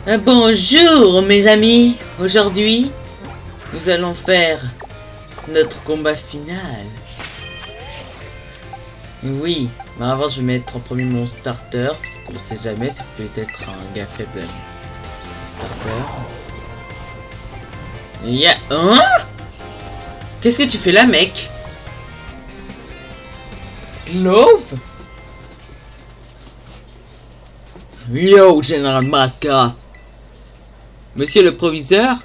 Bonjour mes amis, aujourd'hui nous allons faire notre combat final. Et oui, mais avant je vais mettre en premier mon starter, parce qu'on sait jamais, c'est peut-être un gars faible. Starter. Hein? Qu'est-ce que tu fais là mec? Clove? Yo, Général Mascas. Monsieur le proviseur?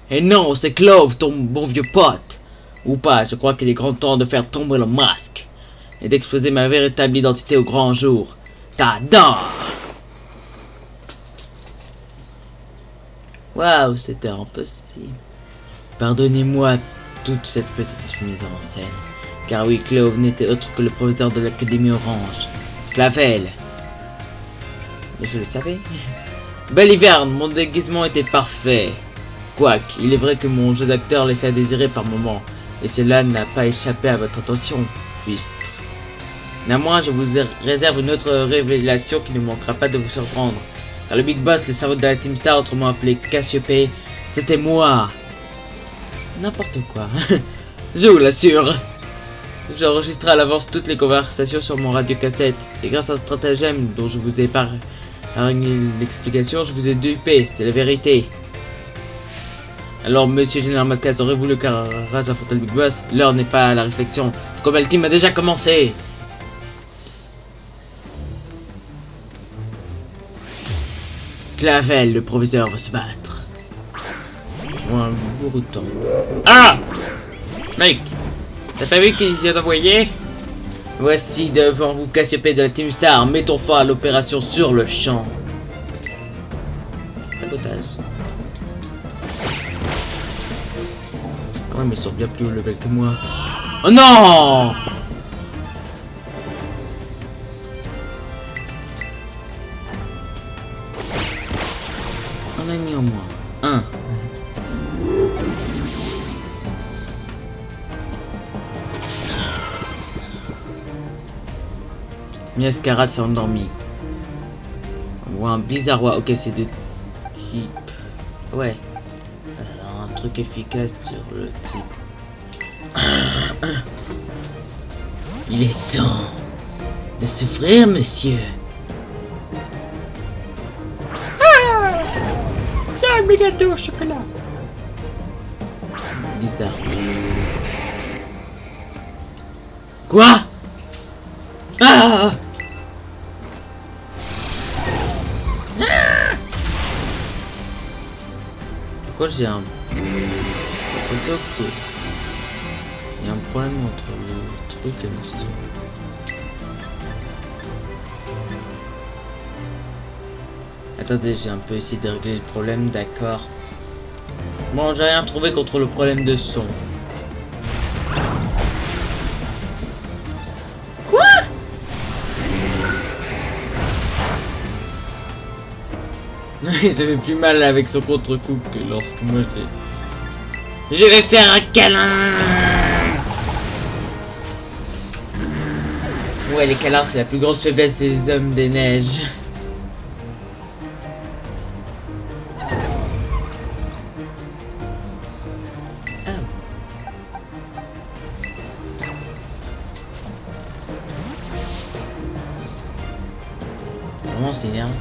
Eh non, c'est Clove, ton bon vieux pote. Ou pas, je crois qu'il est grand temps de faire tomber le masque. Et d'exposer ma véritable identité au grand jour. Tada! Waouh, c'était impossible. Pardonnez-moi toute cette petite mise en scène. Car oui, Clove n'était autre que le proviseur de l'Académie Orange. Clavel. Mais je le savais. Belle hiverne, mon déguisement était parfait. Quoique, il est vrai que mon jeu d'acteur laissait à désirer par moments. Et cela n'a pas échappé à votre attention, puis-je. Néanmoins, je vous réserve une autre révélation qui ne manquera pas de vous surprendre. Car le Big Boss, le cerveau de la Team Star, autrement appelé Cassiopée, c'était moi. N'importe quoi. Je vous l'assure. J'ai enregistré à l'avance toutes les conversations sur mon radiocassette. Et grâce à un stratagème dont je vous ai épargné l'explication, je vous ai dupé. C'est la vérité. Alors, monsieur Général Mascas, aurez-vous le courage d'affronter le Big Boss? L'heure n'est pas à la réflexion. Le combat ultime a déjà commencé. Clavel, le proviseur, va se battre. Un gros temps. Ah! Mec! T'as pas vu qu'il vient d'envoyer? Voici devant vous Cassiopée de la Team Star. Mettons fin à l'opération sur le champ. Sabotage. Ah ouais, mais ils sont bien plus haut level que moi. Oh non! On a mis au moins un. Miascarade s'est endormi. Ou un Blizzardois. Ok, c'est de type. Ouais. Un truc efficace sur le type. Il est temps de souffrir, monsieur. C'est un méga gâteau au chocolat. Blizzard. Quoi? Ah! Pourquoi j'ai un... l'impression que... il y a un problème entre le truc et le son. Attendez, j'ai un peu essayé de régler le problème, d'accord. Bon, j'ai rien trouvé contre le problème de son. Il avait plus mal avec son contre-coup que lorsque moi je vais faire un câlin. Ouais, les câlins c'est la plus grosse faiblesse des hommes des neiges. Oh. Vraiment c'est énervant.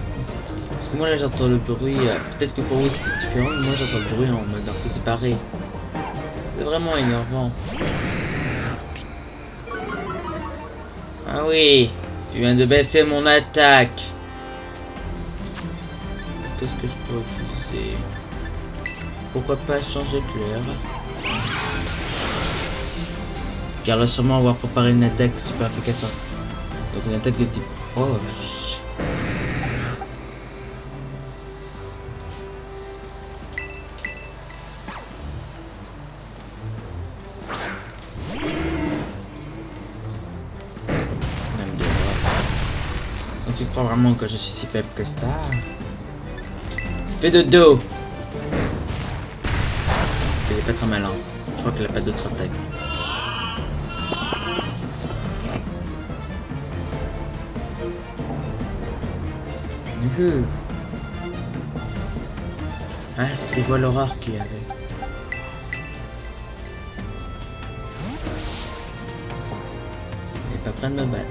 Parce que moi là j'entends le bruit, peut-être que pour vous c'est différent, mais moi j'entends le bruit en mode un peu séparé. C'est vraiment énervant. Ah oui, tu viens de baisser mon attaque. Qu'est-ce que je peux utiliser? Pourquoi pas changer de couleur? Car là sûrement avoir préparé une attaque super efficace. Donc une attaque de type proche. Tu crois vraiment que je suis si faible que ça? Fais de dos. Elle est pas très malin. Je crois qu'elle a pas d'autre attaque. Ah, c'était Voile Horreur qu'il y avait. Il est pas prêt de me battre.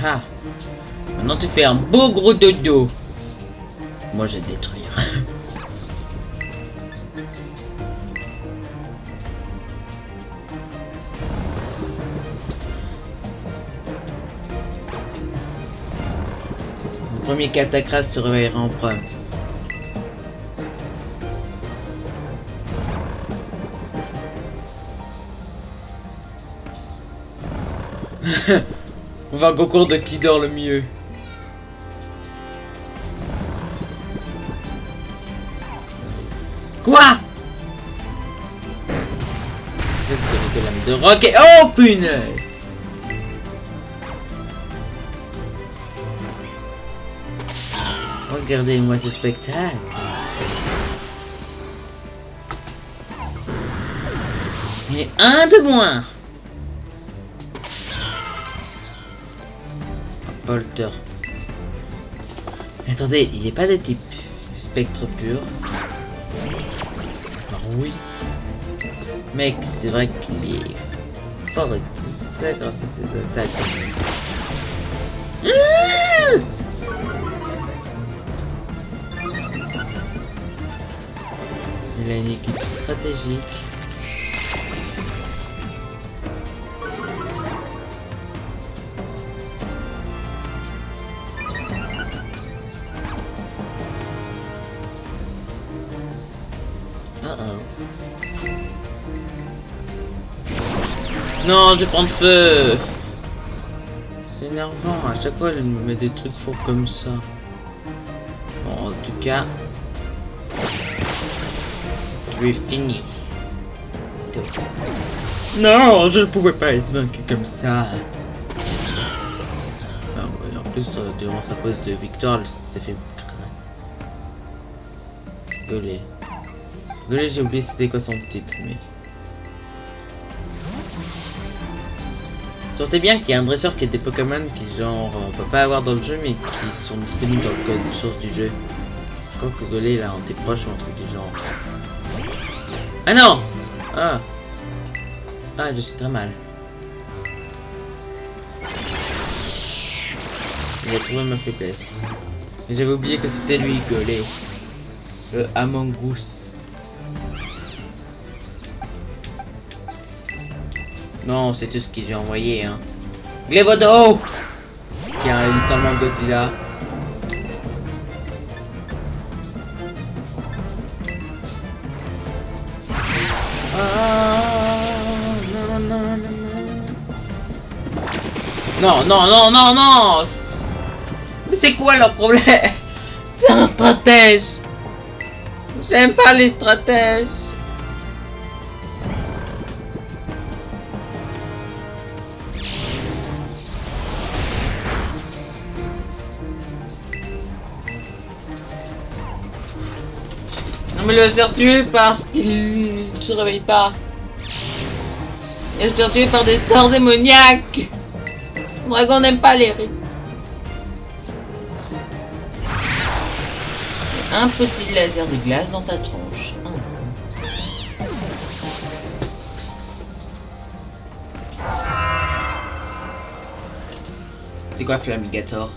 Ah, maintenant tu fais un beau gros dodo. Moi je vais te détruire. Le premier qui attaquera se réveillera en premier. On va un concours de qui dort le mieux. Quoi? Quelques lames de roc et... Oh punaise! Regardez-moi ce spectacle. Et un de moins. Polter. Attendez, il n'est pas de type spectre pur. Alors oui. Mec, c'est vrai qu'il est fort et ça grâce à ses attaques. Il a une équipe stratégique. Non, je vais prendre feu. C'est énervant, à chaque fois elle me met des trucs faux comme ça. Bon, en tout cas, tu es fini. Non, je ne pouvais pas être vaincu comme ça. Ah, ouais, en plus, durant sa pause de victoire, elle s'est fait gueuler. Gueuler, j'ai oublié c'était quoi son type, mais... Sortez bien qu'il y a un dresseur qui a des Pokémon qui genre on peut pas avoir dans le jeu mais qui sont disponibles dans le code source du jeu. Je crois que Golé il a un type proche ou un truc du genre. Ah non! Ah! Ah, je suis très mal. Il a trouvé ma faiblesse. Mais j'avais oublié que c'était lui, Golé. Le Among Us. Non, c'est tout ce qu'ils ont envoyé, hein. Glévodo! Qui a littéralement Godzilla. Non, non, non, non, non! Mais c'est quoi leur problème? C'est un stratège! J'aime pas les stratèges! Mais le faire tuer parce qu'il ne se réveille pas. Il va se faire tuer par des sorts démoniaques. Le dragon n'aime pas les rites. Un petit laser de glace dans ta tronche. C'est quoi Flamigator?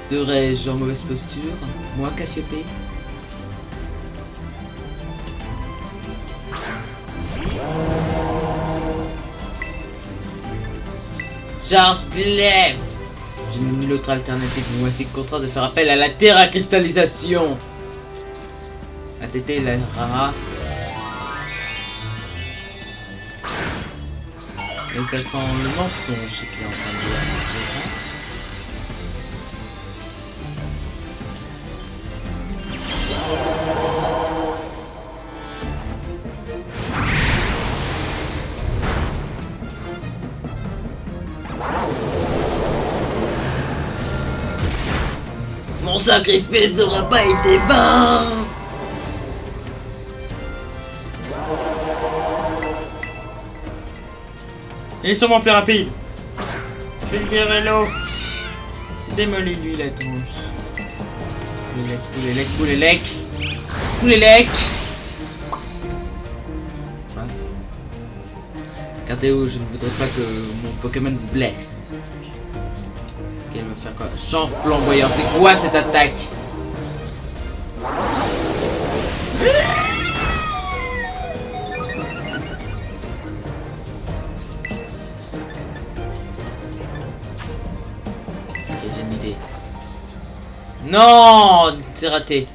Serais-je en mauvaise posture? Moi, Cassiopée? Charge glaive. Je n'ai nulle autre alternative. Voici contraint de faire appel à la terre à cristallisation. ATT la rara. Et ça sent le mensonge qu'il est en train de dire. Mon sacrifice n'aura pas été vain. Il est sûrement plus rapide. Plaisir vélo. Démolis-lui la tronche. Poulélec. Regardez où je ne voudrais pas que mon Pokémon vous blesse. Ok, il va faire quoi? Champ flamboyant, c'est quoi cette attaque? Ok, j'ai une idée. Non, c'est raté.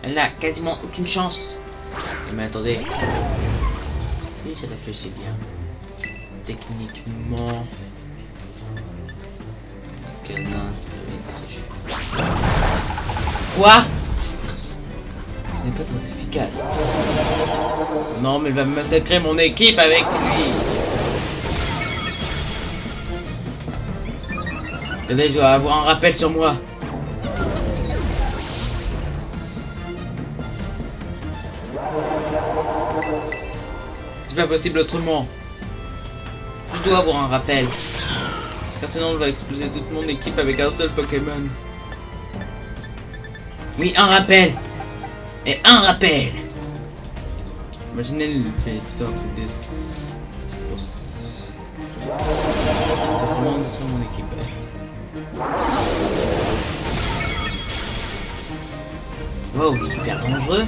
Elle a quasiment aucune chance. Mais attendez. Si je réfléchis bien. Techniquement. Quoi? Ce n'est pas très efficace. Non, mais il va me massacrer mon équipe avec lui. Attendez, je dois avoir un rappel sur moi. C'est pas possible autrement. Je dois avoir un rappel. Car sinon on va exploser toute mon équipe avec un seul Pokémon. Oui, un rappel. Et un rappel. Imaginez le fait putain de truc de... Comment détruire mon équipe. Wow, il est hyper dangereux.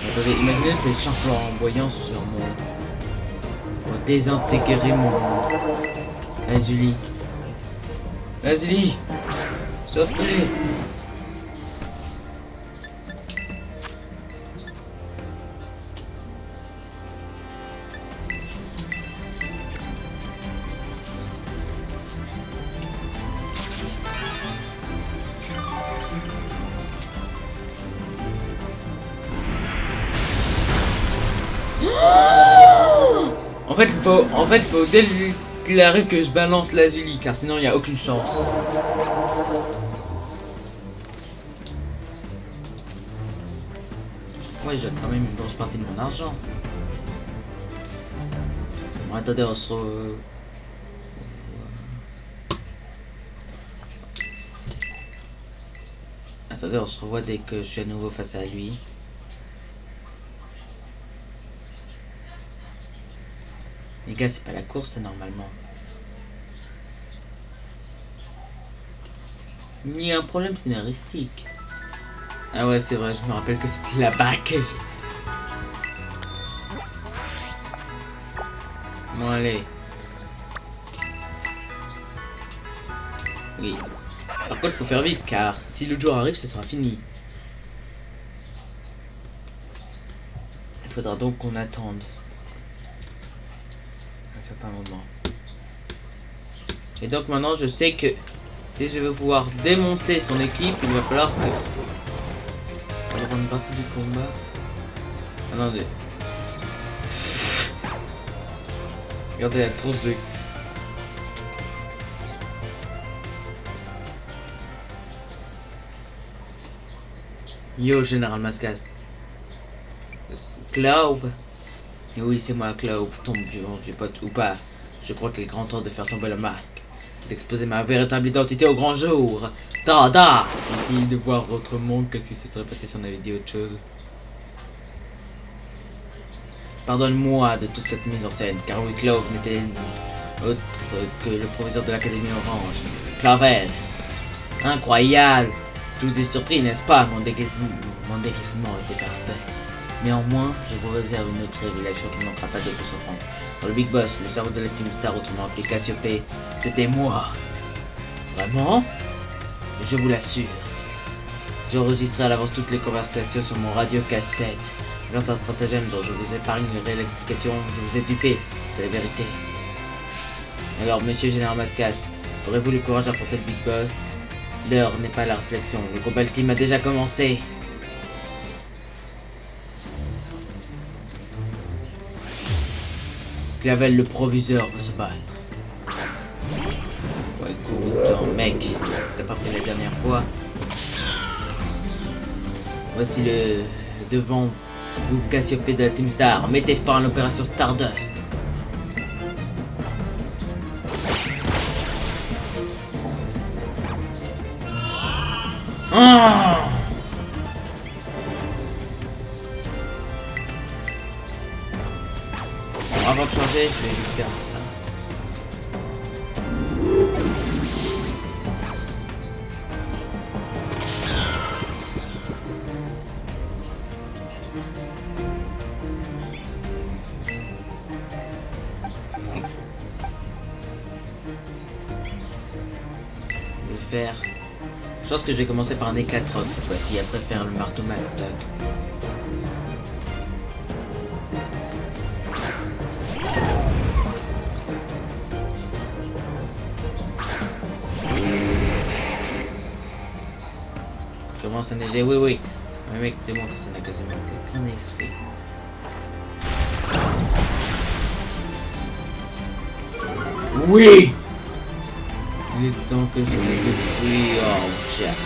Attendez, imaginez le fait champ flamboyant sur mon... Pour désintégrer mon... Azuli. Azuli, sois prêt. En fait, faut dès qu'il arrive que je balance l'Azuli, car sinon il n'y a aucune chance. Ouais, j'ai quand même une grosse partie de mon argent. Bon, attendez, on se retrouve... Attendez, on se revoit dès que je suis à nouveau face à lui. Les gars, c'est pas la course, normalement. Il y a un problème scénaristique. Ah ouais, c'est vrai, je me rappelle que c'était là-bas que Bon, allez. Oui. Par contre, il faut faire vite, car si le jour arrive, ça sera fini. Il faudra donc qu'on attende un certain moment. Et donc maintenant, je sais que si je veux pouvoir démonter son équipe, il va falloir que... On va prendre une partie du combat. Attendez. Regardez la tronche de... Yo, Général Mascas. Cloud. Oui, c'est moi, Cloud. Ton vieux pote ou pas. Je crois qu'il est grand temps de faire tomber le masque. D'exposer ma véritable identité au grand jour. Tada! Essayez de voir votre monde que si ce serait passé si on avait dit autre chose. Pardonne-moi de toute cette mise en scène, car oui, Cloud n'était autre que le professeur de l'Académie Orange, Clavel. Incroyable! Je vous ai surpris, n'est-ce pas? Mon déguisement était parfait. Néanmoins, je vous réserve une autre révélation qui ne manquera pas de vous surprendre. Dans le Big Boss, le cerveau de la Team Star, autrement appelé Cassiopée, c'était moi. Vraiment? Je vous l'assure. J'ai enregistré à l'avance toutes les conversations sur mon radio-cassette. Grâce à un stratagème dont je vous épargne une réelle explication, je vous ai dupé. C'est la vérité. Alors, monsieur Général Mascas, aurez-vous le courage d'affronter le Big Boss? L'heure n'est pas à la réflexion. Le combat ultime a déjà commencé. Clavel, le proviseur, va se battre. Ouais, écoute, mec, t'as pas pris la dernière fois. Voici le devant vous Cassiopée de la Team Star. Mettez fin à l'opération Stardust. Ah! Avant de changer, je vais lui faire ça. Je vais faire... Je pense que je vais commencer par un éclatroc cette fois-ci, après faire le marteau mastoc. Commence à neiger, oui oui. Mais mec, c'est bon que ça n'a quasiment aucun effet. Oui! Il est temps que je les détruise. Oh, Jack.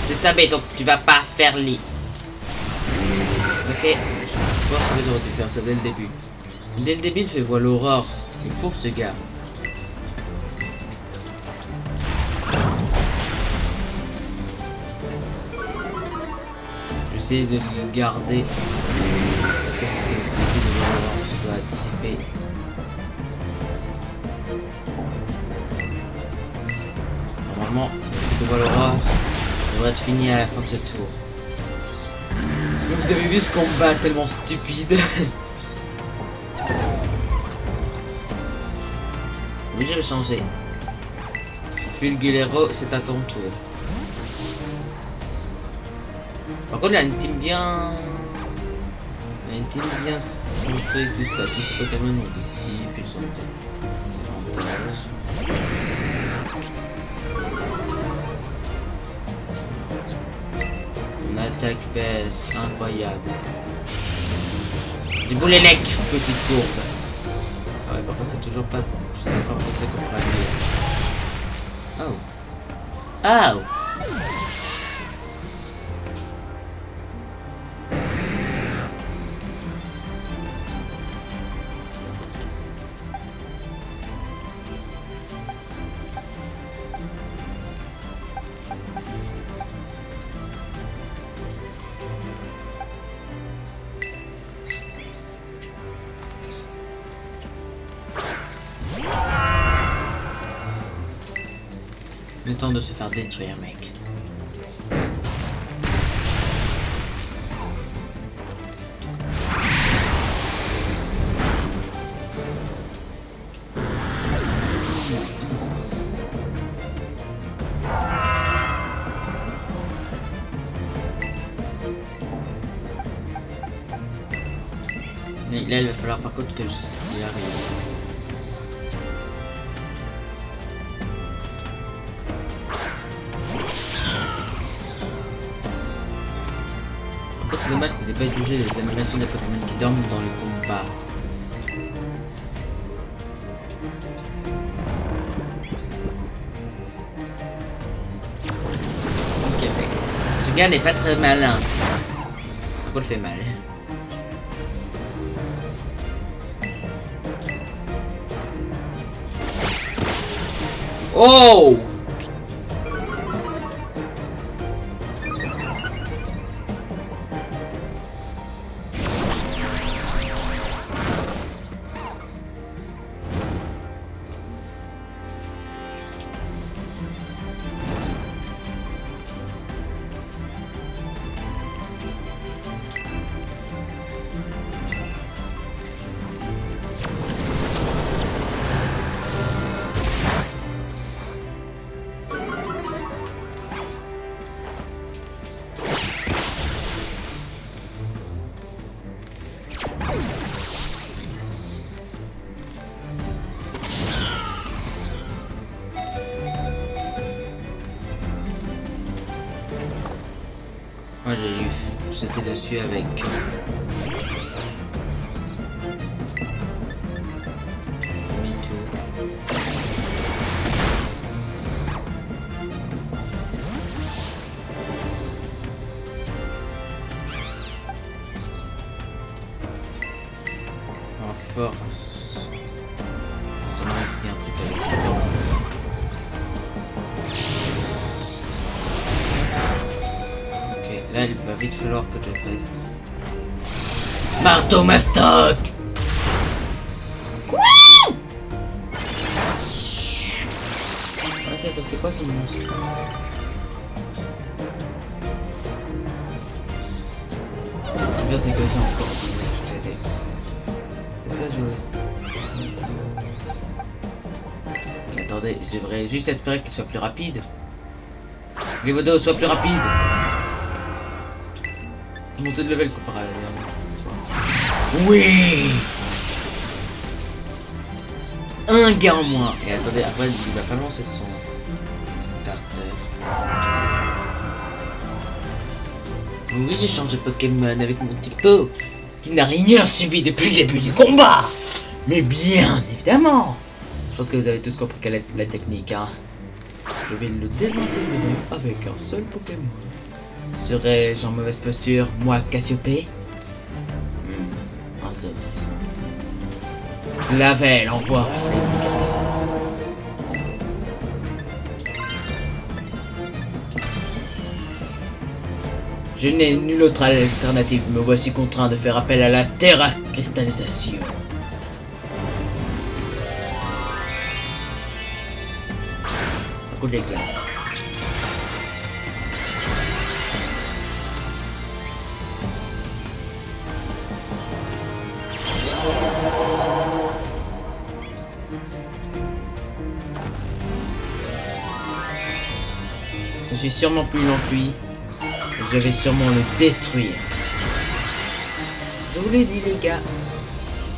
C'est ça, mais donc tu vas pas faire les... Ok. Je pense que j'aurais dû faire ça dès le début. Dès le début, il fait voir l'aurore. Il est fourbe ce gars. J'essaie de le garder. Parce que l'effet de l'aurore soit dissipé. Normalement, l'effet de l'aurore devrait être fini à la fin de ce tour. Vous avez vu ce combat tellement stupide. Oui, je vais changer. Fulgulero, c'est à ton tour. Par contre, il a une team bien... Il a une team bien centrée, tout ça. Tous ces Pokémon ont des types, ils sont des avantages. Mon attaque baisse, incroyable. Du boulélec, petite courbe. Ah ouais, par contre, c'est toujours pas... Je sais pas penser qu'on pourrait aller. Oh. Oh. Le temps de se faire détruire, mec. Et là, il va falloir par contre que j'y arrive. C'est dommage qu'ils n'aient pas utilisé les animations des Pokémon qui dorment dans le combat. Ok, ce gars n'est pas très malin. Pourquoi il fait mal? Oh! sauter dessus avec... Fort. Ça m'a aussi un truc avec ça. Ok, là il va vite falloir que je fasse. Marteau mastoc! Quoi? Ok, donc c'est quoi ce monstre? Le pire c'est que j'ai encore attendez, j'aimerais juste espérer qu'il soit plus rapide. Que les vidéos soient plus rapides. Montée de level comparé à la dernière. Oui. Un gars en moins. Et attendez, après il va falloir lancer son starter. Oui, j'ai changé Pokémon avec mon petit pot qui n'a rien subi depuis le début du combat. Mais bien évidemment. Je pense que vous avez tous compris quelle est la technique, hein. Je vais le désintégrer avec un seul Pokémon. Serais-je en mauvaise posture, moi, Cassiopée? Un Zeus. Clavel, envoie. Je n'ai nulle autre alternative, me voici contraint de faire appel à la terre à cristallisation. Un coup d'éclat. Je suis sûrement plus lent que lui. Je vais sûrement le détruire. Je vous l'ai dit, les gars.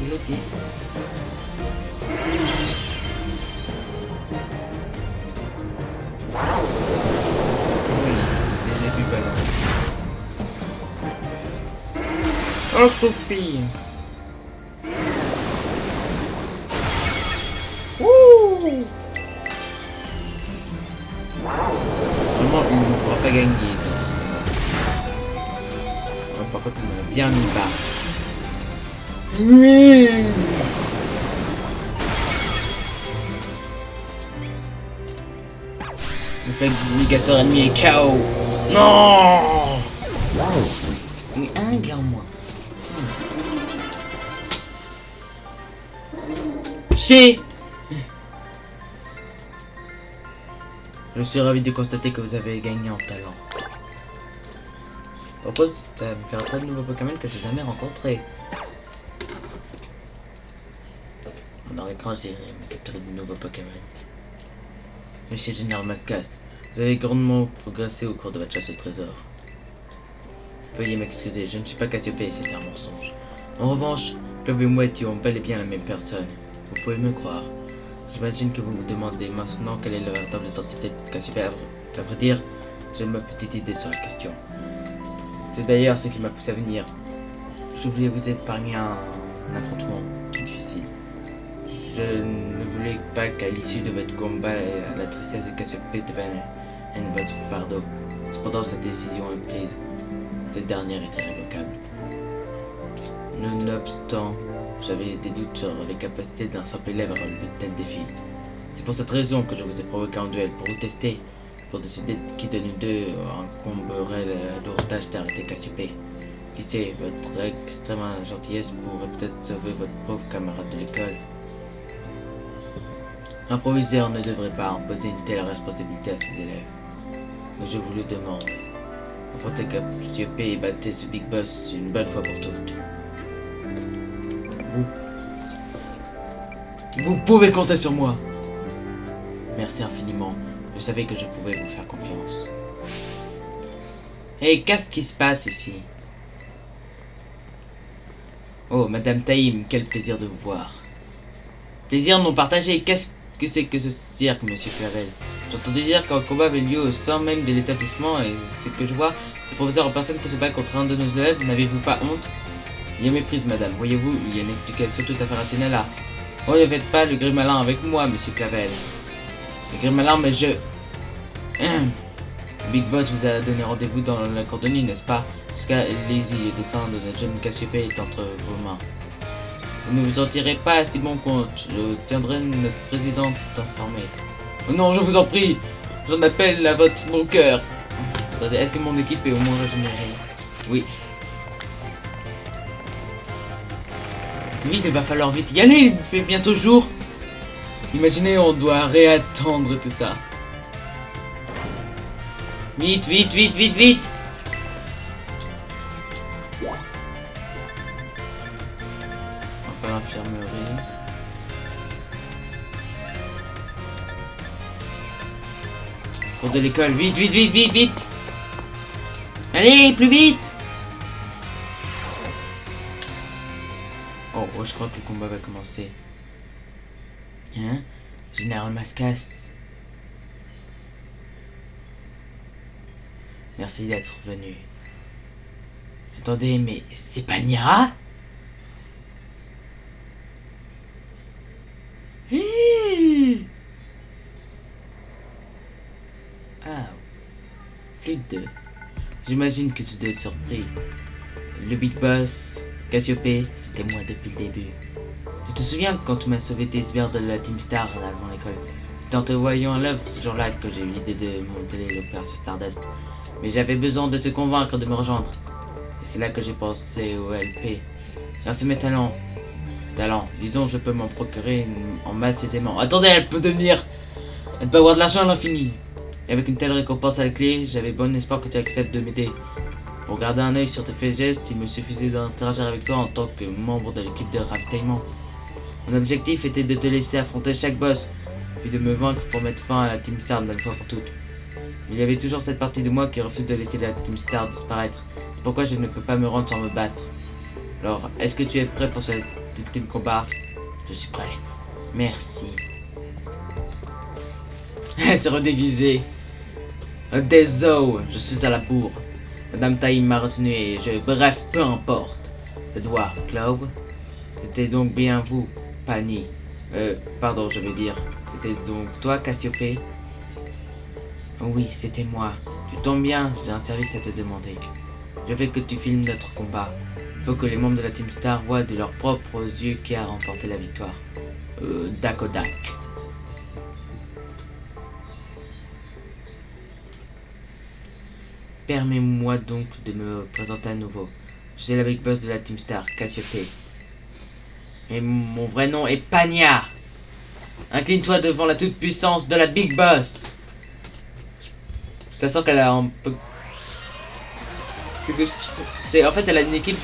Je vous l'ai dit. Oui, je les ai vus balancer. Oh, Sophie. Ouh. Vraiment, il ne pourra pas gagner. Par contre, il m'a bien mis bas. Oui. Le flingateur ennemi est KO. Non. Et un gars en moins. Shit. Je suis ravi de constater que vous avez gagné en talent. Par contre, ça va me faire un tas de nouveaux Pokémon que j'ai jamais rencontrés. Dans l'écran, j'ai capturé de nouveaux Pokémon. Monsieur Général Mascas, vous avez grandement progressé au cours de votre chasse au trésor. Veuillez m'excuser, je ne suis pas Cassiopée, c'était un mensonge. En revanche, Clove et Mouette ont bel et bien la même personne. Vous pouvez me croire. J'imagine que vous me demandez maintenant quelle est la véritable identité de Cassiopée. À vrai dire, j'ai ma petite idée sur la question. C'est d'ailleurs ce qui m'a poussé à venir. Je voulais vous épargner un affrontement difficile. Je ne voulais pas qu'à l'issue de votre combat, la tristesse de Cassiopée devienne votre fardeau. Cependant, cette décision est prise. Cette dernière est irrévocable. Nonobstant, j'avais des doutes sur les capacités d'un simple élève à relever de tels défis. C'est pour cette raison que je vous ai provoqué en duel, pour vous tester, pour décider qui de nous deux incomberait le tâche d'arrêter Cassiopée. Qui sait, votre extrême gentillesse pourrait peut-être sauver votre pauvre camarade de l'école. Un proviseur ne devrait pas imposer une telle responsabilité à ses élèves. Mais je vous le demande. Affrontez Cassiopée et battez ce Big Boss une bonne fois pour toutes. Vous pouvez compter sur moi. Merci infiniment. Je savais que je pouvais vous faire confiance. Et qu'est-ce qui se passe ici? Oh, Madame Taïm, quel plaisir de vous voir. Plaisir non partagé. Qu'est-ce que c'est que ce cirque, Monsieur Clavel? J'ai entendu dire qu'un combat avait lieu au sein même de l'établissement et ce que je vois, Le professeur en personne que se bat contre un de nos élèves, n'avez-vous pas honte? Il y a méprise, madame. Voyez-vous, il y a une explication tout à fait rationnelle là. Oh, ne faites pas le gris malin avec moi, monsieur Clavel. Le gris malin, mais je... Big Boss vous a donné rendez-vous dans la cordonnier, n'est-ce pas? Jusqu'à Lazy, le descend de notre jeune Cassiopée est entre vos mains. Vous ne vous en tirez pas si bon compte. Je tiendrai notre présidente informée. Oh non, je vous en prie. J'en appelle à votre mon cœur. Attendez, est-ce que mon équipe est au moins régénérée? Oui. Vite, il va falloir vite y aller. Il fait bientôt jour. Imaginez, on doit réattendre tout ça. Vite, vite, vite, vite, vite. Enfin, l'infirmerie. Cours de l'école, vite, vite, vite, vite, vite. Allez, plus vite. Oh, je crois que le combat va commencer. Hein? Général Mascas. Merci d'être venu. Attendez, mais c'est pas Nira? Ah, plus de deux. J'imagine que tu dois être surpris. Le Big Boss, Cassiopée, c'était moi depuis le début. Tu te souviens quand tu m'as sauvé tes sbires de la Team Star avant l'école? C'est en te voyant à l'œuvre ce jour-là que j'ai eu l'idée de monter l'opération Stardust. Mais j'avais besoin de te convaincre de me rejoindre. Et c'est là que j'ai pensé au LP. Grâce à mes talents. Disons, je peux m'en procurer en masse aisément. Attendez, elle peut avoir de l'argent à l'infini. Et avec une telle récompense à la clé, j'avais bon espoir que tu acceptes de m'aider. Pour garder un œil sur tes faits et gestes, il me suffisait d'interagir avec toi en tant que membre de l'équipe de ravitaillement. Mon objectif était de te laisser affronter chaque boss, puis de me vaincre pour mettre fin à la Team Star de la fois pour toutes. Mais il y avait toujours cette partie de moi qui refuse de laisser la Team Star disparaître. C'est pourquoi je ne peux pas me rendre sans me battre. Alors, est-ce que tu es prêt pour ce ultime combat? Je suis prêt. Merci. Elle s'est redéguisée. Désolé, je suis à la bourre. Madame Taïm m'a retenu et bref, peu importe. Cette voix, Clove, c'était donc bien vous, Pani. Pardon, je veux dire. C'était donc toi, Cassiopée? Oui, c'était moi. Tu tombes bien, j'ai un service à te demander. Je veux que tu filmes notre combat. Il faut que les membres de la Team Star voient de leurs propres yeux qui a remporté la victoire. Dakodak. Permets-moi donc de me présenter à nouveau. Je suis la Big Boss de la Team Star, Cassiopée. Et mon vrai nom est Pania. Incline-toi devant la toute-puissance de la Big Boss. Ça sent qu'elle a un peu... En fait, elle a une équipe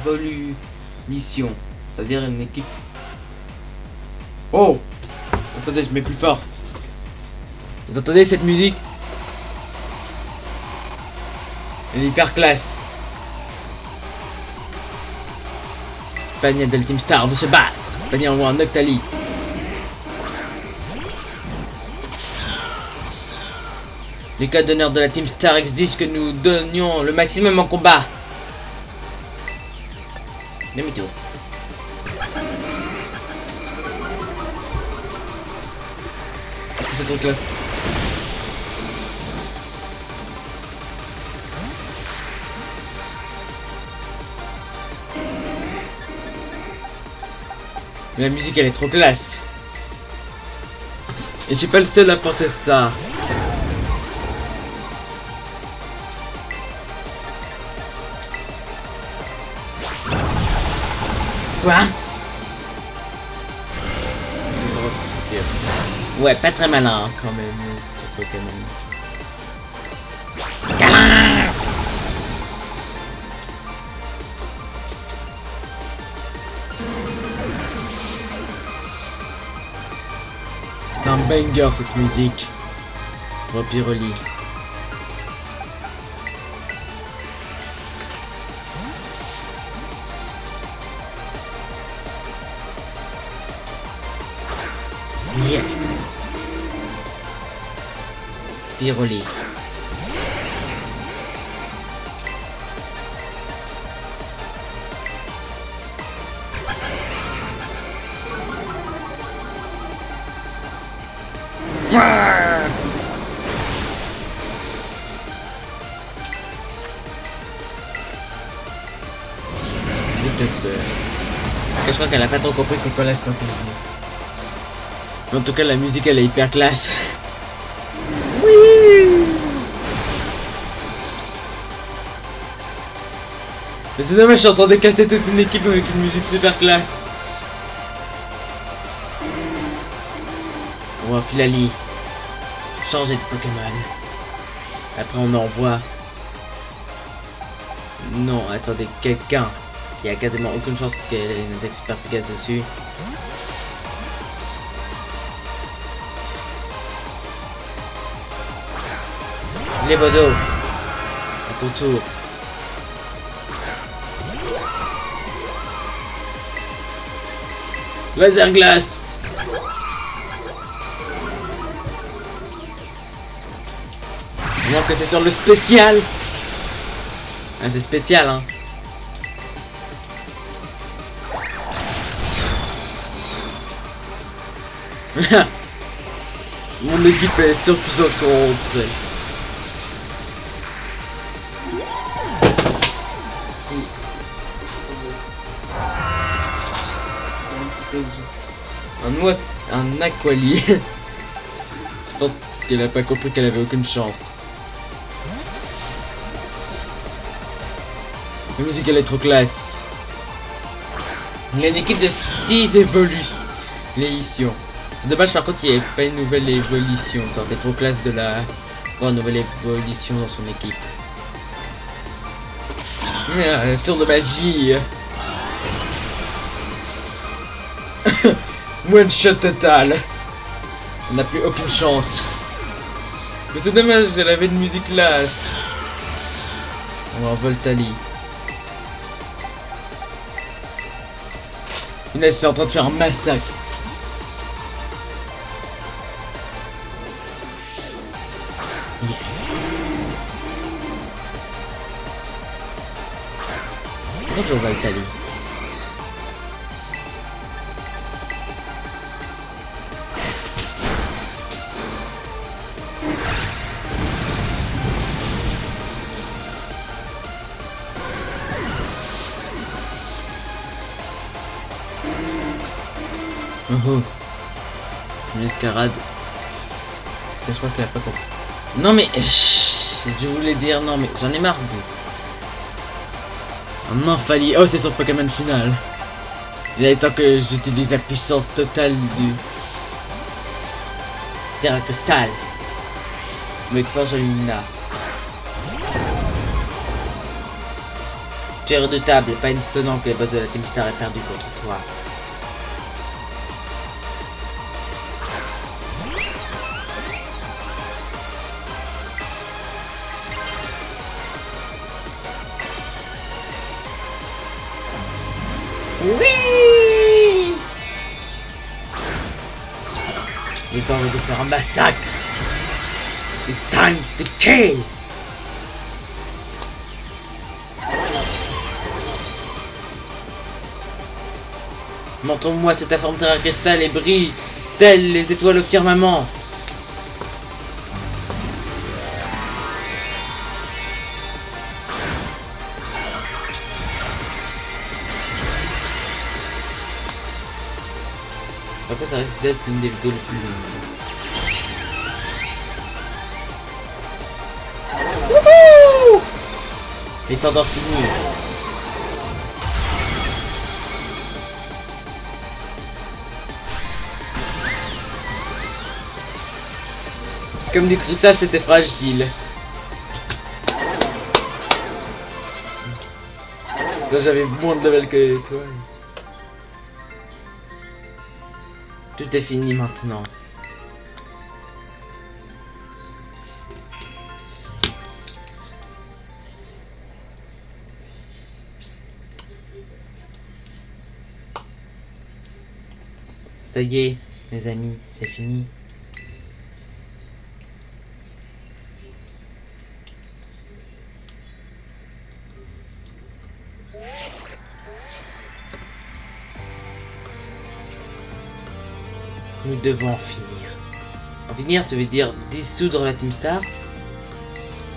d'évolution. C'est-à-dire une équipe... Oh! Attendez, je mets plus fort. Vous entendez cette musique? Elle est hyper classe. Pania de la Team Star veut se battre. Pania envoie un Noctali. Les codes d'honneur de la Team Star exigent que nous donnions le maximum en combat. Demi-tour. C'est trop classe. La musique elle est trop classe. Et je suis pas le seul à penser ça. Quoi? Ouais, pas très malin hein, quand même. Ce Pokémon. Câlin! C'est un banger cette musique. Repiroli. Yeah. Piroli. Je crois qu'elle a pas trop compris c'est quoi la stratégie. En tout cas la musique elle est hyper classe. Oui. Mais c'est dommage, je suis en train d'éclater toute une équipe avec une musique super classe. On va Filali changer de Pokémon. Après on envoie. Non, attendez, quelqu'un qui a quasiment aucune chance qu'elle ait une expert efficace dessus. Les Bodo, à ton tour. Laser glace. Moins que c'est sur le spécial. Ah, c'est spécial, hein. Mon équipe est surpuissante contre. Un Aquali. Je pense qu'elle a pas compris qu'elle avait aucune chance. La musique elle est trop classe. Il y a une équipe de 6 évolutions. C'est dommage par contre il n'y avait pas une nouvelle évolution. Ça aurait été trop classe de la voir une nouvelle évolution dans son équipe. Tour de magie. One shot total. On n'a plus aucune chance. Mais c'est dommage, elle avait une musique classe. On va en Voltali. Inès c'est en train de faire un massacre. Yeah. Bonjour Voltali. Oh. Une escarade. Je crois qu'elle a pas compris. Non mais je voulais dire non mais j'en ai marre de. Un Nymphalie. Oh c'est sur Pokémon final. Il est temps que j'utilise la puissance totale du Terra Cristal. Avec Forge Lumina. Tu es redoutable, pas étonnant que les boss de la Team Star aient perdu contre toi. Oui. Il est temps de faire un massacre. It's time to kill. Montre-moi cette forme Terra Cristal et brille telles les étoiles au firmament. Après ça risque d'être une des vidéos les plus longues. Wouhou! Il est temps d'en finir. Comme du cristal, c'était fragile. Là, j'avais moins de level que toi. Tout est fini maintenant. Ça y est, les amis, c'est fini. Nous devons en finir. Finir, ça veut dire dissoudre la Team Star?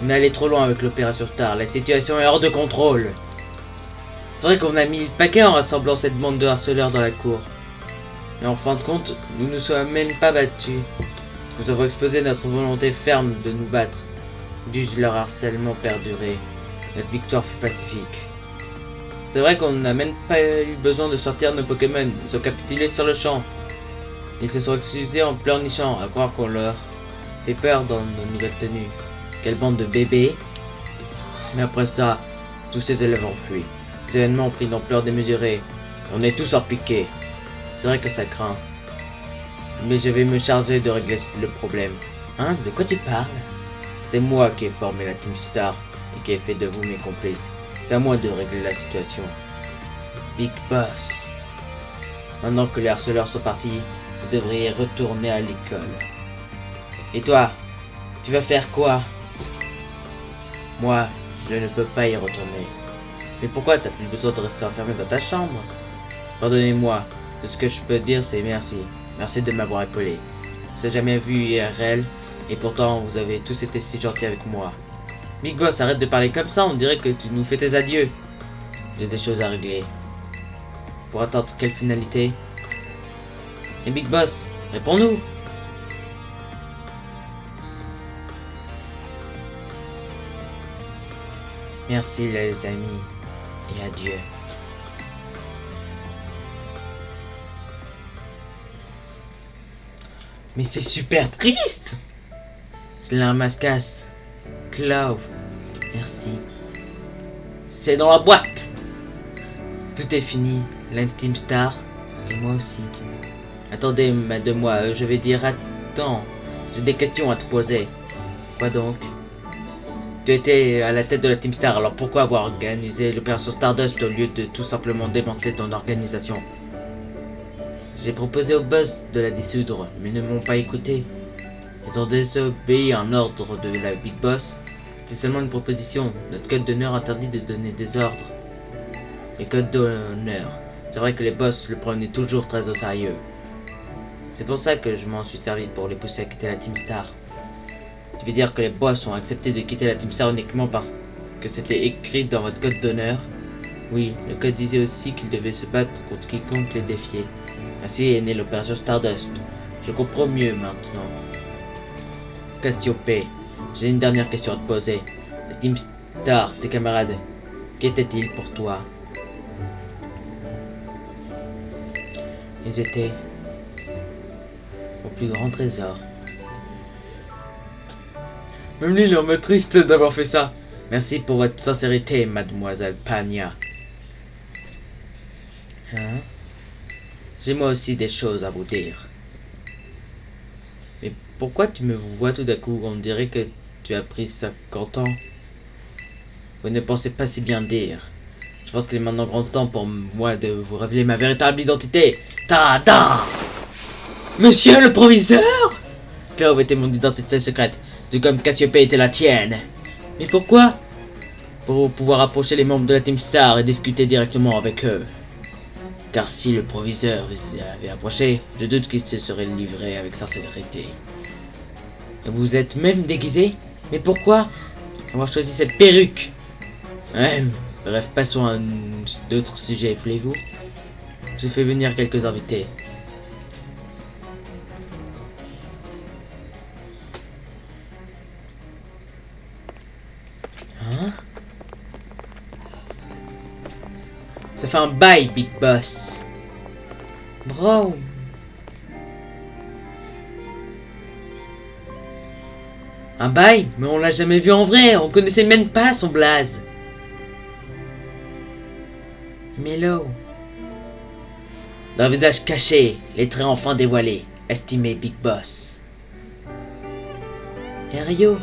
On est allé trop loin avec l'opération Star, la situation est hors de contrôle. C'est vrai qu'on a mis le paquet en rassemblant cette bande de harceleurs dans la cour. Mais en fin de compte, nous ne sommes même pas battus. Nous avons exposé notre volonté ferme de nous battre. Dû leur harcèlement perdurer, notre victoire fut pacifique. C'est vrai qu'on n'a même pas eu besoin de sortir nos Pokémon, ils ont capitulé sur le champ. Ils se sont excusés en pleurnichant, à croire qu'on leur fait peur dans nos nouvelles tenues. Quelle bande de bébés. Mais après ça, tous ces élèves ont fui. Les événements ont pris une ampleur démesurée. On est tous en piqué. C'est vrai que ça craint. Mais je vais me charger de régler le problème. Hein? De quoi tu parles? C'est moi qui ai formé la Team Star et qui ai fait de vous mes complices. C'est à moi de régler la situation. Big Boss. Maintenant que les harceleurs sont partis, vous devriez retourner à l'école. Et toi? Tu vas faire quoi? Moi, je ne peux pas y retourner. Mais pourquoi t'as plus besoin de rester enfermé dans ta chambre? Pardonnez-moi, tout ce que je peux dire c'est merci. Merci de m'avoir épaulé. Je vous ai jamais vu IRL et pourtant vous avez tous été si gentils avec moi. Big Boss, arrête de parler comme ça, on dirait que tu nous fais tes adieux. J'ai des choses à régler. Pour atteindre quelle finalité? Et Big Boss, réponds-nous. Merci les amis et adieu. Mais c'est super triste. C'est la ramasse-casse. Clove, merci. C'est dans la boîte. Tout est fini. L'intime Star et moi aussi. Attendez, madame, je vais dire attends. J'ai des questions à te poser. Quoi donc? Tu étais à la tête de la Team Star, alors pourquoi avoir organisé l'opération Stardust au lieu de tout simplement démanteler ton organisation? J'ai proposé au boss de la dissoudre, mais ils ne m'ont pas écouté. Ils ont désobéi à un ordre de la Big Boss. C'était seulement une proposition. Notre code d'honneur interdit de donner des ordres. Les codes d'honneur. C'est vrai que les boss le prenaient toujours très au sérieux. C'est pour ça que je m'en suis servi pour les pousser à quitter la Team Star. Tu veux dire que les boss ont accepté de quitter la Team Star uniquement parce que c'était écrit dans votre code d'honneur? Oui, le code disait aussi qu'ils devaient se battre contre quiconque les défiait. Ainsi est née l'opération Stardust. Je comprends mieux maintenant. Cassiopée, j'ai une dernière question à te poser. La Team Star, tes camarades, qu'étaient-ils pour toi? Ils étaient mon plus grand trésor. Même lui, il est en mode triste d'avoir fait ça. Merci pour votre sincérité, mademoiselle Pania. Hein? J'ai moi aussi des choses à vous dire. Mais pourquoi tu me vois tout d'un coup? On dirait que tu as pris 50 ans. Vous ne pensez pas si bien dire. Je pense qu'il est maintenant grand temps pour moi de vous révéler ma véritable identité. Ta-da! Monsieur le proviseur! Clove était mon identité secrète, tout comme Cassiopée était la tienne. Mais pourquoi? Pour pouvoir approcher les membres de la Team Star et discuter directement avec eux. Car si le proviseur les avait approchés, je doute qu'il se serait livré avec sincérité. Vous êtes même déguisé? Mais pourquoi avoir choisi cette perruque? Bref, passons à d'autres sujets, voulez-vous? J'ai fait venir quelques invités. Hein? Ça fait un bail, Big Boss. Bro. Un bail? Mais on l'a jamais vu en vrai, on connaissait même pas son blaze. Melo. D'un visage caché, les traits enfin dévoilés, estimé Big Boss. Et Rio.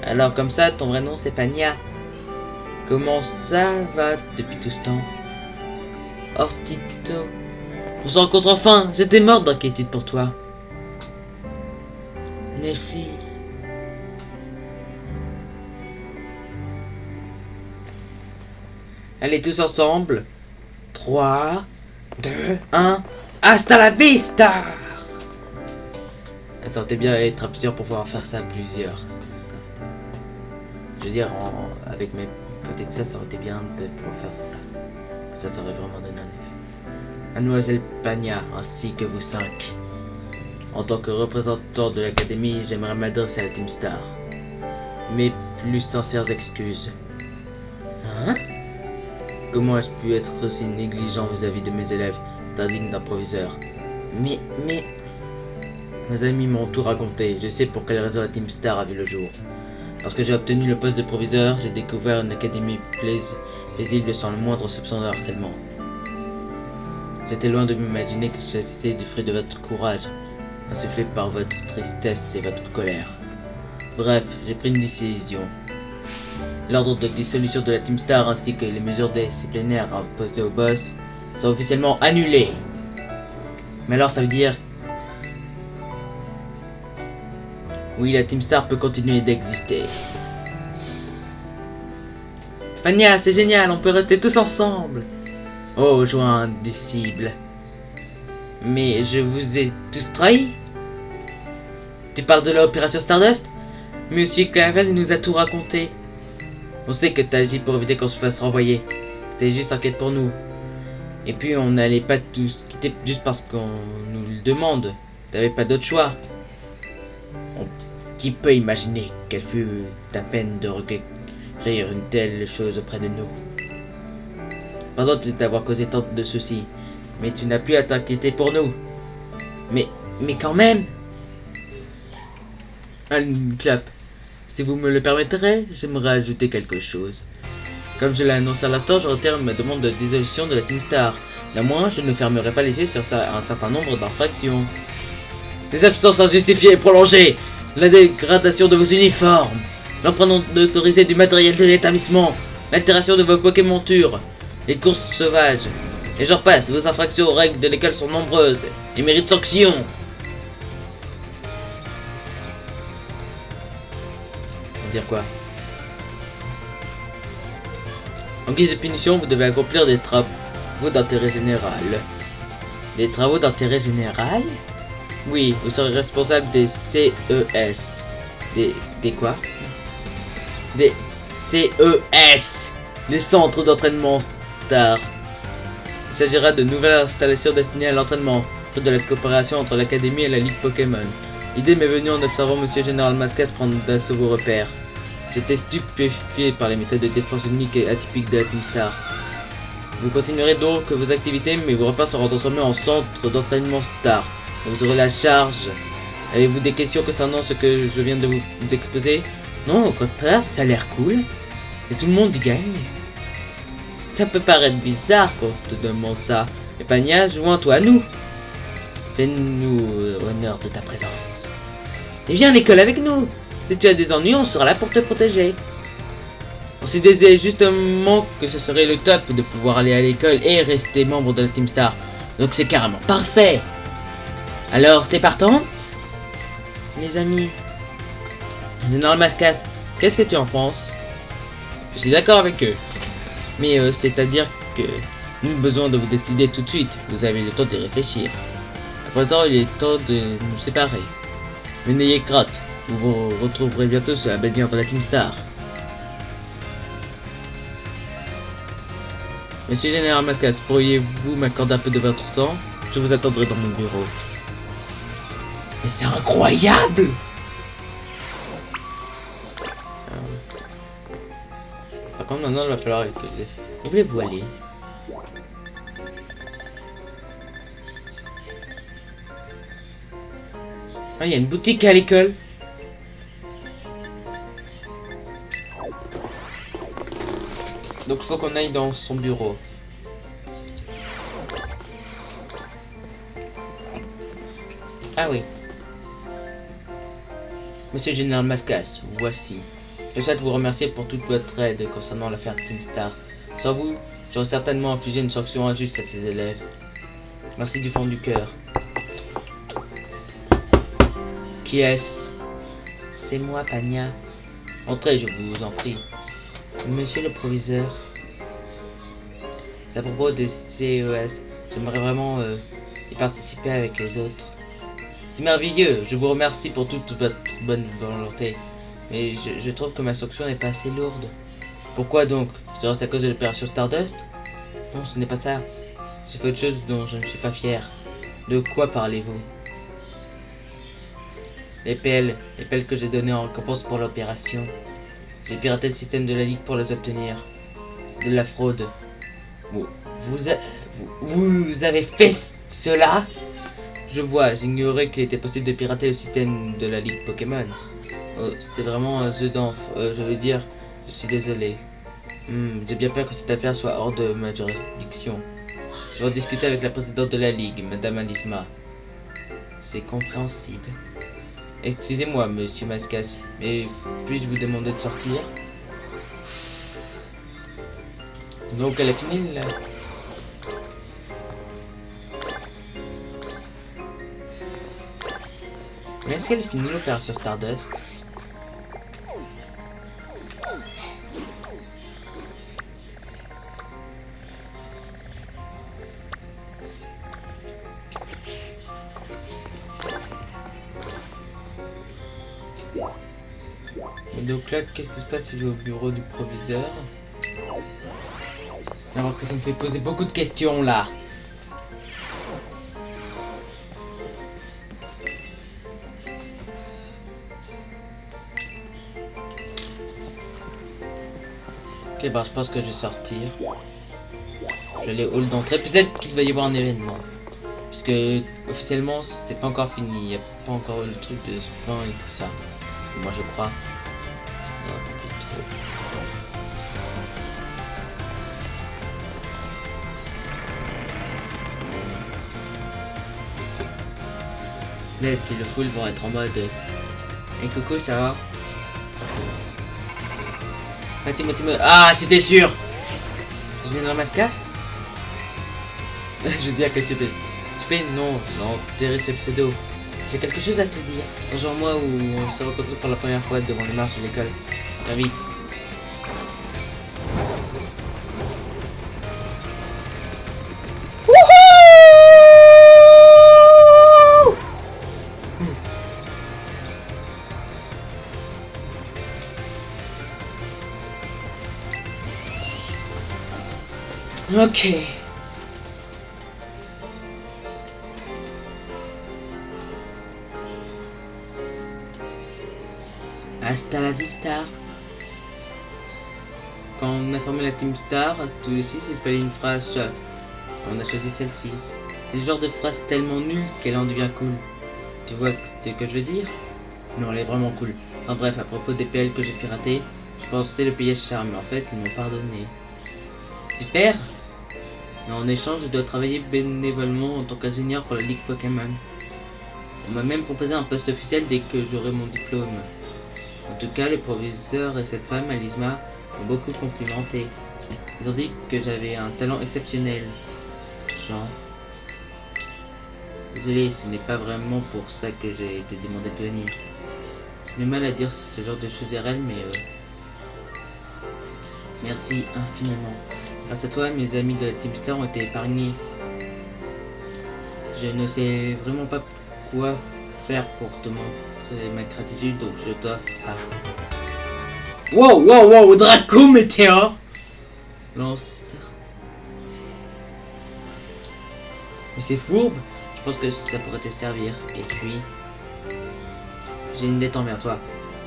Alors comme ça, ton vrai nom c'est Pania. Comment ça va depuis tout ce temps? Ortito. On se rencontre enfin, j'étais morte d'inquiétude pour toi. Nefli. Allez tous ensemble. 3, 2, 1. Hasta la vista! Ça aurait été bien être à plusieurs pour pouvoir faire ça à plusieurs. Je veux dire, avec mes potes et tout ça, ça aurait été bien de pouvoir faire ça. Ça aurait vraiment donné un effet. Mademoiselle Pagna, ainsi que vous 5. En tant que représentant de l'académie, j'aimerais m'adresser à la Team Star. Mes plus sincères excuses. Hein? Comment ai-je pu être aussi négligent vis-à-vis de mes élèves? C'est indigne d'un proviseur. Mais... Mes amis m'ont tout raconté. Je sais pour quelle raison la Team Star a vu le jour. Lorsque j'ai obtenu le poste de proviseur, j'ai découvert une académie paisible sans le moindre soupçon de harcèlement. J'étais loin de m'imaginer que j'assistais du fruit de votre courage, insufflé par votre tristesse et votre colère. Bref, j'ai pris une décision. L'ordre de dissolution de la Team Star ainsi que les mesures disciplinaires imposées au boss sont officiellement annulées. Mais alors ça veut dire... Oui, la Team Star peut continuer d'exister. Pagna, c'est génial, on peut rester tous ensemble. Oh, joint indicible. Mais je vous ai tous trahis. Tu parles de l'opération Stardust? Monsieur Clavel nous a tout raconté. On sait que t'as agi pour éviter qu'on se fasse renvoyer. T'es juste inquiète pour nous. Et puis on n'allait pas tous quitter juste parce qu'on nous le demande. T'avais pas d'autre choix. Qui peut imaginer quelle fut ta peine de recueillir une telle chose auprès de nous? Pardon de t'avoir causé tant de soucis, mais tu n'as plus à t'inquiéter pour nous. Mais quand même. Une clap. Si vous me le permettrez, j'aimerais ajouter quelque chose. Comme je l'ai annoncé à l'instant, je retire ma demande de dissolution de la Team Star. Néanmoins, je ne fermerai pas les yeux sur un certain nombre d'infractions. Les absences injustifiées et prolongées, la dégradation de vos uniformes, l'emprunt non autorisé du matériel de l'établissement, l'altération de vos Pokémontures, les courses sauvages, et j'en passe, vos infractions aux règles de l'école sont nombreuses et méritent sanction. Dire quoi? En guise de punition, vous devez accomplir des travaux d'intérêt général. Des travaux d'intérêt général? Oui, vous serez responsable des CES. Des quoi? Des CES, les centres d'entraînement Star. Il s'agira de nouvelles installations destinées à l'entraînement, de la coopération entre l'académie et la Ligue Pokémon. L'idée m'est venue en observant Monsieur Général Mascas prendre d'assaut vos repères. J'étais stupéfié par les méthodes de défense uniques et atypiques de la Team Star. Vous continuerez donc vos activités, mais vos repas seront transformés en centre d'entraînement Star. Vous aurez la charge. Avez-vous des questions concernant ce que je viens de vous exposer? Non, au contraire, ça a l'air cool. Et tout le monde y gagne. Ça peut paraître bizarre quand on te demande ça. Mais Pagna, joins-toi à nous. Fais-nous honneur de ta présence. Et viens à l'école avec nous. Si tu as des ennuis, on sera là pour te protéger. On s'est disait justement que ce serait le top de pouvoir aller à l'école et rester membre de la Team Star. Donc c'est carrément parfait. Alors, t'es partante? Les amis. Général Mascas, qu'est-ce que tu en penses? Je suis d'accord avec eux. Mais c'est-à-dire que nous avons besoin de vous décider tout de suite. Vous avez le temps d'y réfléchir. À présent, il est temps de nous séparer. Mais n'ayez crainte, vous vous retrouverez bientôt sur la bannière de la Team Star. Monsieur Général Mascas, pourriez-vous m'accorder un peu de votre temps? Je vous attendrai dans mon bureau. Mais c'est incroyable! Par contre, maintenant, il va falloir utiliser. Où voulez-vous aller? Ah, il y a une boutique à l'école. Donc, il faut qu'on aille dans son bureau. Ah oui. Monsieur Général Mascas, voici. Je souhaite vous remercier pour toute votre aide concernant l'affaire Team Star. Sans vous, j'aurais certainement infligé une sanction injuste à ses élèves. Merci du fond du cœur. Qui est-ce? C'est moi, Pagna. Entrez, je vous en prie. Monsieur le proviseur. C'est à propos des CES. J'aimerais vraiment y participer avec les autres. C'est merveilleux, je vous remercie pour toute votre bonne volonté. Mais je trouve que ma sanction n'est pas assez lourde. Pourquoi donc? Serait-ce à cause de l'opération Stardust? Non, ce n'est pas ça. J'ai fait autre chose dont je ne suis pas fier. De quoi parlez-vous? Les pelles que j'ai données en récompense pour l'opération. J'ai piraté le système de la Ligue pour les obtenir. C'est de la fraude. Vous avez fait cela? Je vois, j'ignorais qu'il était possible de pirater le système de la Ligue Pokémon. Oh, c'est vraiment je veux dire, je suis désolé. J'ai bien peur que cette affaire soit hors de ma juridiction. Je vais discuter avec la présidente de la Ligue, Madame Alisma. C'est compréhensible. Excusez-moi, Monsieur Mascas, mais puis-je vous demander de sortir? Donc elle a fini là. Mais est-ce qu'elle a fini l'opération Stardust? Et donc là, qu'est-ce qui se passe si je vais au bureau du proviseur? Non, parce que ça me fait poser beaucoup de questions là. Ok, bah je pense que je vais sortir. Je vais aller au hall d'entrée. Peut-être qu'il va y avoir un événement. Puisque officiellement c'est pas encore fini. Il n'y a pas encore le truc de spin et tout ça. Moi je crois. Non, plus trop. Là, si le full vont être en mode. Et Coco, ça va? Ah, c'était sûr! Général Mascas? Je veux dire que c'était... Super, non, enterré ce pseudo. J'ai quelque chose à te dire. Un jour moi où on s'est rencontrés pour la première fois devant les marches de l'école. Viens vite. Ok. Hasta la vista. Quand on a formé la Team Star, tous les 6, il fallait une phrase chaque. On a choisi celle-ci. C'est le genre de phrase tellement nulle qu'elle en devient cool. Tu vois ce que je veux dire? Non, elle est vraiment cool. Enfin bref, à propos des PL que j'ai piratés, je pensais le payer cher, mais en fait, ils m'ont pardonné. Super! Mais en échange, je dois travailler bénévolement en tant qu'ingénieur pour la Ligue Pokémon. On m'a même proposé un poste officiel dès que j'aurai mon diplôme. En tout cas, le proviseur et cette femme, Alisma, m'ont beaucoup complimenté. Ils ont dit que j'avais un talent exceptionnel. Jean. Désolé, ce n'est pas vraiment pour ça que j'ai été demandé de venir. J'ai mal à dire ce genre de choses RL, mais merci infiniment. Grâce à toi, mes amis de la Team Star ont été épargnés. Je ne sais vraiment pas quoi faire pour te montrer ma gratitude, donc je t'offre ça. Wow, Draco Météore Lance. Mais c'est fourbe. Je pense que ça pourrait te servir. Et puis, j'ai une dette envers toi.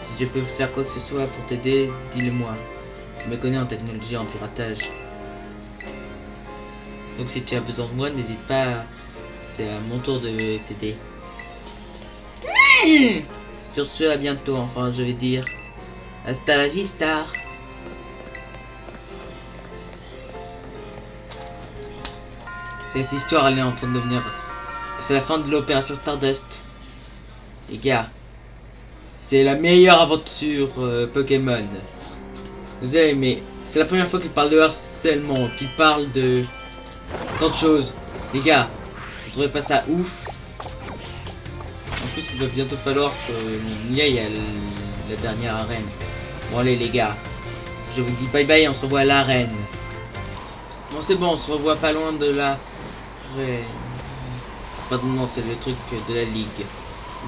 Si je peux faire quoi que ce soit pour t'aider, dis-le-moi. Je me connais en technologie et en piratage. Donc si tu as besoin de moi, n'hésite pas. C'est à mon tour de t'aider. Sur ce, à bientôt. Enfin, je vais dire. Hasta la vista. Cette histoire, elle est en train de devenir... C'est la fin de l'opération Stardust. Les gars. C'est la meilleure aventure Pokémon. Désolé, mais c'est la première fois qu'il parle de harcèlement, qu'il parle de tant de choses. Les gars, vous trouvez pas ça ouf? En plus, il va bientôt falloir qu'on y aille à la dernière arène. Bon allez les gars, je vous dis bye bye, on se revoit à l'arène. Bon c'est bon, on se revoit pas loin de la... Pardon, non, c'est le truc de la ligue.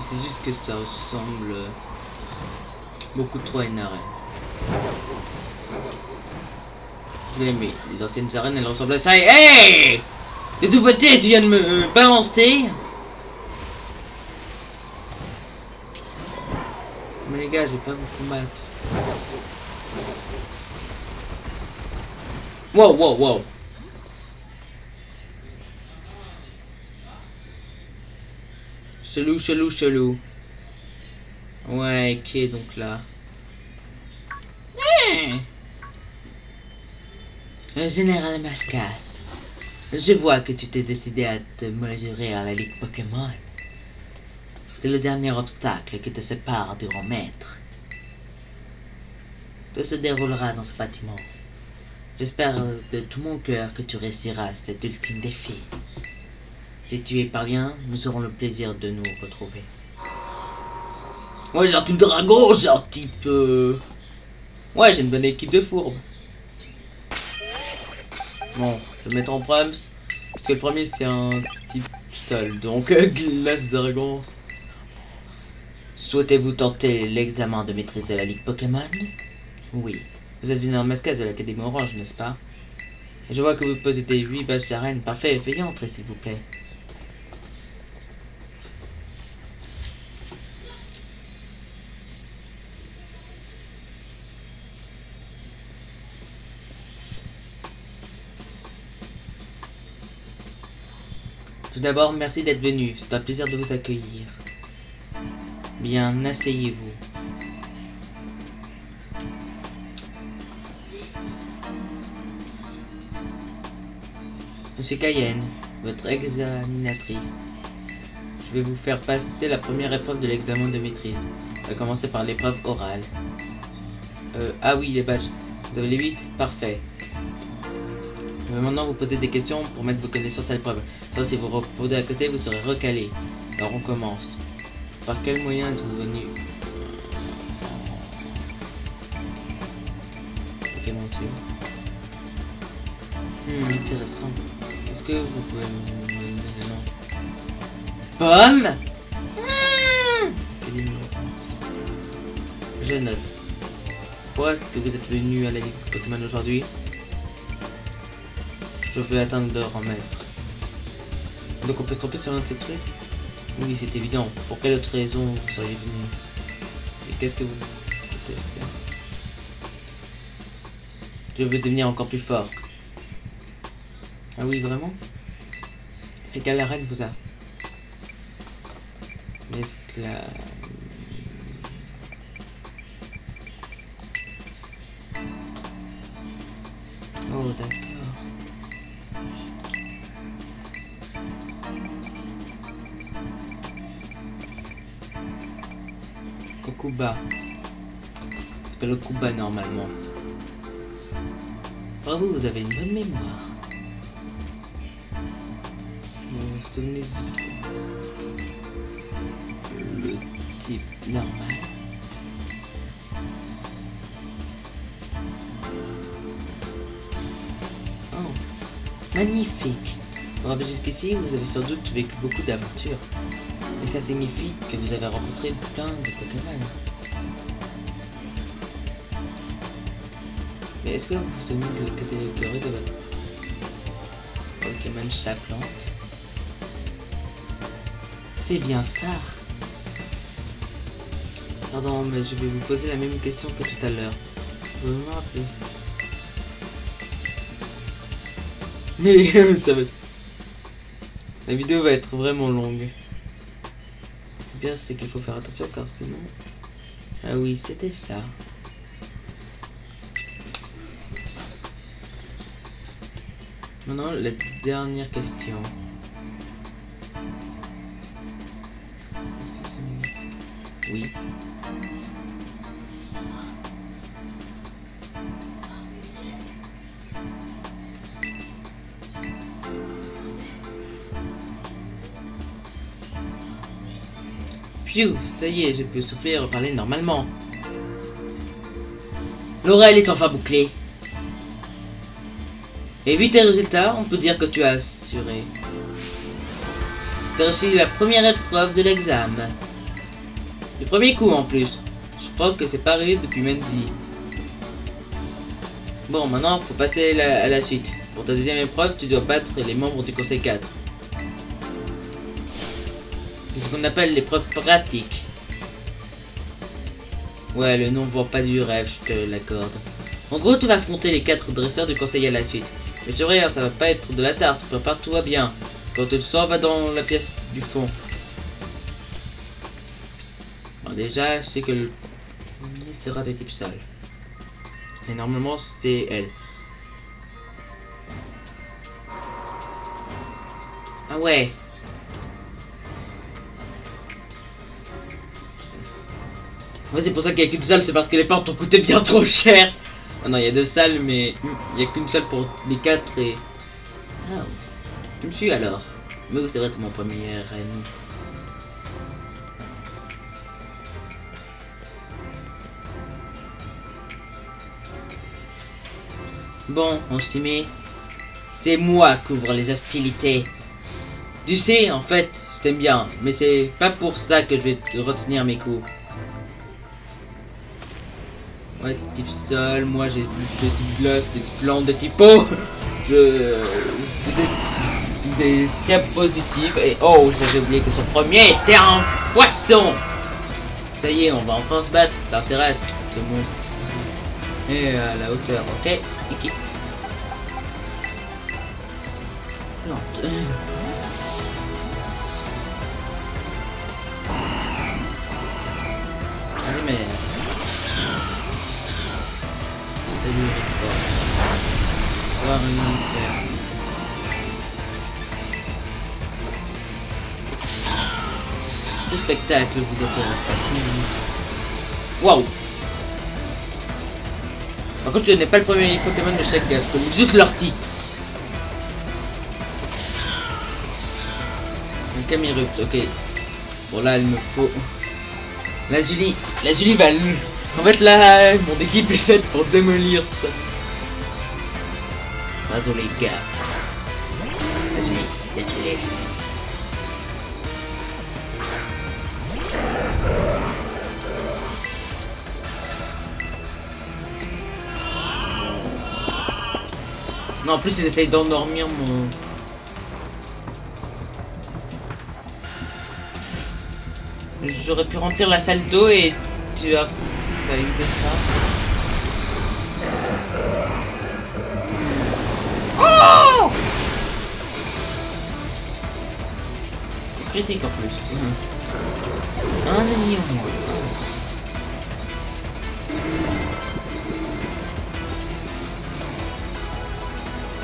C'est juste que ça ressemble beaucoup trop à une arène. Désolé, mais les anciennes arènes, elles ressemblent à ça. Hey! T'es tout petit, tu viens de me balancer. Mais les gars, je vais pas vous combattre. Wow, wow, wow. Chelou, chelou, chelou. Ouais, ok, donc là. Le général Mascas, je vois que tu t'es décidé à te mesurer à la Ligue Pokémon. C'est le dernier obstacle qui te sépare du grand maître. Tout se déroulera dans ce bâtiment. J'espère de tout mon cœur que tu réussiras cet ultime défi. Si tu y parviens, nous aurons le plaisir de nous retrouver. Ouais, j'ai un type dragon, j'ai un type... Ouais, j'ai une bonne équipe de fourbes. Bon, je vais mettre en proms. Parce que le premier, c'est un type seul. Donc, glace dragon. Souhaitez-vous tenter l'examen de maîtrise de la Ligue Pokémon? Oui. Vous êtes une Mascas de l'Académie Orange, n'est-ce pas? Et je vois que vous possédez 8 badges d'arène. Parfait, veuillez entrer, s'il vous plaît. Tout d'abord, merci d'être venu. C'est un plaisir de vous accueillir. Bien, asseyez-vous. Monsieur Cayenne, votre examinatrice. Je vais vous faire passer la première épreuve de l'examen de maîtrise. On va commencer par l'épreuve orale. Ah oui, les badges. Vous avez les 8? Parfait. Je vais maintenant vous poser des questions pour mettre vos connaissances à l'épreuve. Sauf si vous reposez à côté, vous serez recalé. Alors on commence. Par quel moyen êtes-vous venu? Ok, mon Dieu. Intéressant. Est-ce que vous pouvez me donner le nom? Pomme. Je note. Pourquoi est-ce que vous êtes venu à la Ligue Pokémon aujourd'hui? Je veux atteindre leur en maître. Donc on peut se tromper sur un de ces trucs? Oui, c'est évident. Pour quelle autre raison vous seriez venu? Et qu'est-ce que vous comptez faire? Je veux devenir encore plus fort. Ah oui, vraiment? Et quelle arène vous a? L'esclave. Oh, d'accord. Kokuba. Ça s'appelle le Kuba normalement. Bravo, vous avez une bonne mémoire. Vous vous souvenez le type normal. Oh, magnifique. Pour arriver jusqu'ici, vous avez sans doute vécu beaucoup d'aventures. Et ça signifie que vous avez rencontré plein de Pokémon. Mais est-ce que vous vous souvenez de la catégorie de votre Pokémon chat-plante? C'est bien ça. Pardon, mais je vais vous poser la même question que tout à l'heure. Vous me rappelez? Mais ça va... La vidéo va être vraiment longue. Le pire, c'est qu'il faut faire attention car sinon... Ah oui, c'était ça. Maintenant, la dernière question. Oui. Phew, ça y est, je peux souffler et reparler normalement. L'oreille est enfin bouclée. Et vu tes résultats, on peut dire que tu as assuré. Tu as reçu la première épreuve de l'examen. Du premier coup en plus. Je crois que c'est pas arrivé depuis Menzi. Bon, maintenant, faut passer à la suite. Pour ta deuxième épreuve, tu dois battre les membres du Conseil 4. C'est ce qu'on appelle l'épreuve pratique. Ouais, le nom ne voit pas du rêve, je te l'accorde. En gros, tu vas affronter les 4 dresseurs du Conseil à la suite. Mais tu vois, ça va pas être de la tarte, prépare-toi bien. Quand tu le sors, va dans la pièce du fond. Bon, déjà, je sais que le premier sera de type sol. Et normalement, c'est elle. Ah ouais. Ouais, c'est pour ça qu'il n'y a qu'une salle, c'est parce que les portes ont coûté bien trop cher. Ah non, il y a 2 salles, mais il n'y a qu'une salle pour les 4 et... Ah, tu me suis alors. Mais c'est vrai, c'est mon premier ennemi. Bon, on s'y met. C'est moi qui ouvre les hostilités. Tu sais, en fait, je t'aime bien, mais c'est pas pour ça que je vais retenir mes coups. Ouais, type sol, moi j'ai des types gloss, des types plantes, des types eau. Des types positifs. Et oh, ça j'ai oublié que son premier était un poisson. Ça y est, on va enfin se battre. T'as intérêt à te montrer. Et à la hauteur, ok? Équipe. Plante. Vas-y, mais... Le spectacle vous intéresse. Waouh! Par contre, tu n'es pas le premier Pokémon de chaque gaz, comme juste l'ortie. Un Camerupt, ok. Bon là, il me faut... La Julie va... En fait là, mon équipe est faite pour démolir ça. Vas-y les gars. La Julie. Non, en plus il essaye d'endormir mon... J'aurais pu remplir la salle d'eau et tu as évité ça. Oh! Critique en plus. Un ennemi en moins.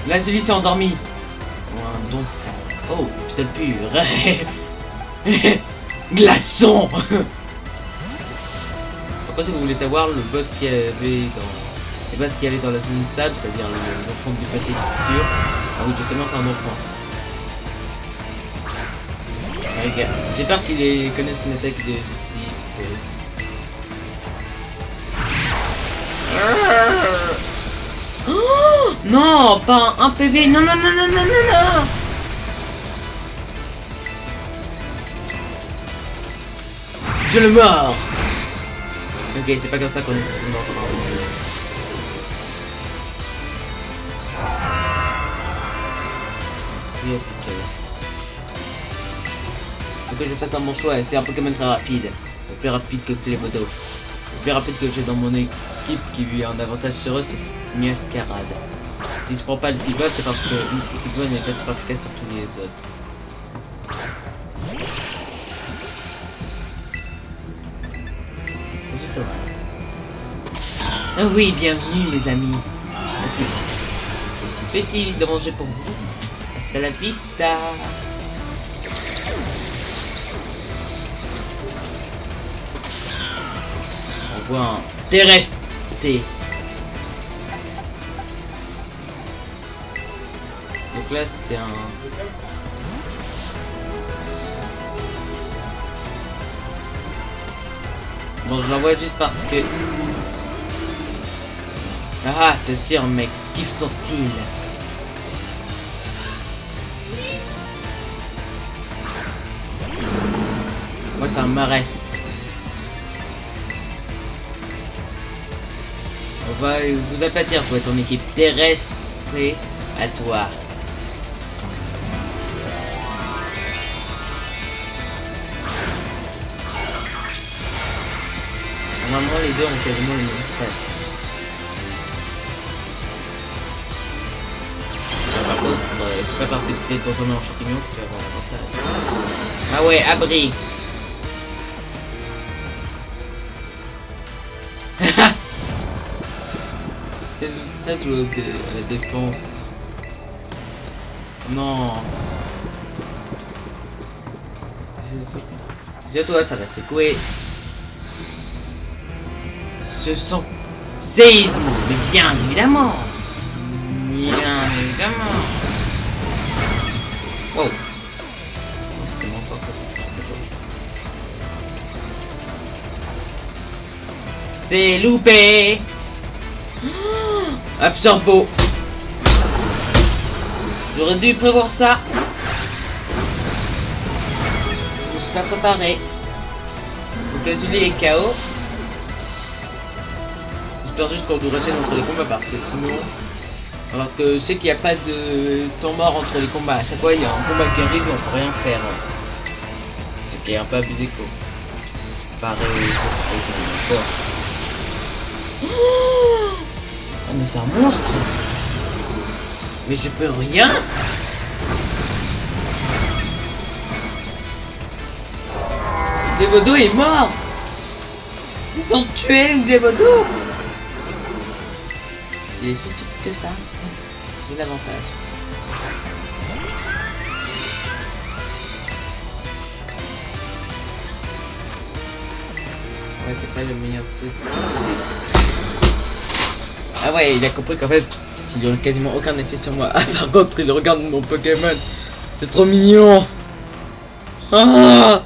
La Julie s'est endormie. Donc... Oh, c'est pur. Glaçon. Après, si vous voulez savoir le boss qu'il y avait dans... Les boss qu'il y avait dans la zone de sable, c'est-à-dire l'enfant du passé du futur. Ah oui, justement, c'est un enfant. J'espère qu'il connaît son attaque de type... Oh non, pas un PV. Non, non, non, non, non, non, non. Je le mords. Ok, c'est pas comme ça qu'on est censé mordre. Faut que je fasse un bon choix. C'est un Pokémon très rapide. Le plus rapide que Clébodo. Le plus rapide que j'ai dans mon équipe qui lui a un avantage sur eux, c'est Miascarade. Si je prends pas le petit boss, c'est parce que une petite bonne est pas super efficace sur tous les autres. Ah oui, bienvenue les amis. Merci. Petit danger pour vous. Hasta la vista. On voit un Terresté. Donc là c'est un... Bon, je l'envoie juste parce que... Ah, t'es sûr mec, kiffe ton style. Moi ça me reste. va vous aplatir pour ton équipe terrestre et à toi. Normalement les deux ont quasiment le même stade. Par contre, c'est pas parce que tu es transformé en champignon que tu vas avoir l'avantage. Ah ouais, abri. C'est ça tout à la défense. Non. C'est toi, ça va secouer. Ce sont séismes, mais bien évidemment. Bien évidemment. Wow. C'est tellement fort. C'est loupé. Absorbo. J'aurais dû prévoir ça. Je me suis pas préparé. Donc le Zully est KO. J'espère juste qu'on nous retienne entre les combats parce que sinon... Parce que je sais qu'il n'y a pas de temps mort entre les combats. À chaque fois il y a un combat qui arrive et on peut rien faire. Ce qui est un peu abusé quoi. Pareil, oh mais c'est un monstre. Mais je peux rien. Glevodo est mort. Ils ont tué Glevodo. Il est si stupide que ça. C'est l'avantage. Ouais, c'est pas le meilleur truc. Ah ouais, il a compris qu'en fait, il n'aurait quasiment aucun effet sur moi. Ah, par contre, il regarde mon Pokémon. C'est trop mignon. Ah!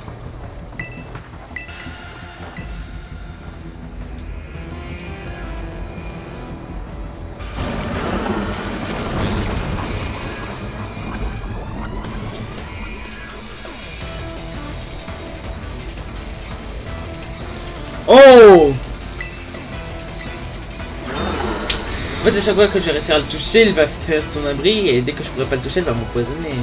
Oh! En fait, à chaque fois que je vais réussir à le toucher, il va faire son abri et dès que je pourrai pas le toucher, il va m'empoisonner.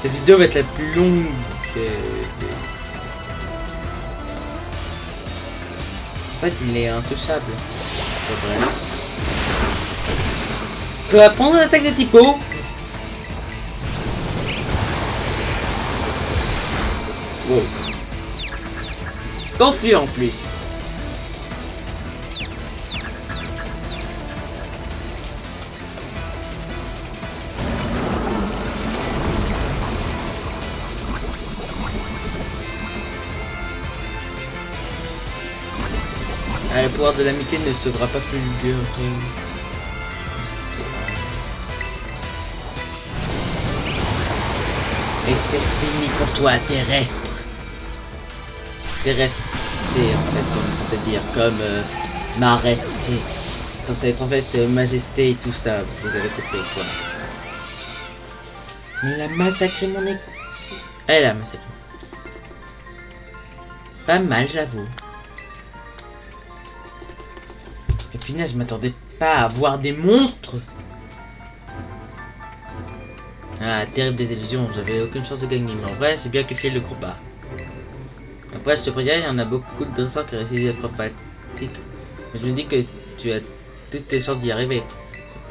Cette vidéo va être la plus longue En fait, il est intouchable. Bref. Je peux apprendre l'attaque de typo. Wow. Confus en plus. Ah, le pouvoir de l'amitié ne sauvera pas Fulgur. Et c'est fini pour toi, terrestre. Terrestre, en fait, comme ça veut dire, comme maresté. C'est censé être en fait majesté et tout ça, vous avez compris quoi. Mais elle a massacré mon équipe. Elle a massacré. Pas mal, j'avoue. Et punaise, je m'attendais pas à voir des monstres. Ah, terrible désillusion, j'avais aucune chance de gagner, mais en vrai, j'ai bien kiffé le combat. Après, je te préviens, il y en a beaucoup de dresseurs qui réussissent à être pratiques. Mais je me dis que tu as toutes tes chances d'y arriver.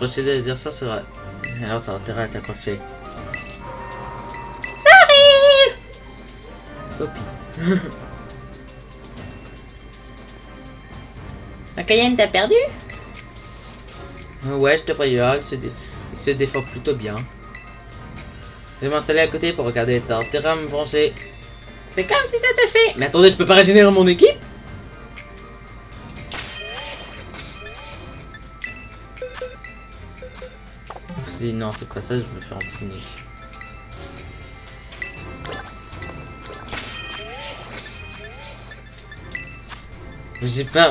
Le prochain adversaire sera... Alors t'as intérêt à t'accrocher. J'arrive. Copie. La Cayenne t'a perdu? Ouais, je te préviens, il se défend plutôt bien. Je vais m'installer à côté pour regarder ton terrain me venger. C'est comme si c'était fait. Mais attendez, je peux pas régénérer mon équipe? Je dis non, c'est pas ça, je me fais empiner.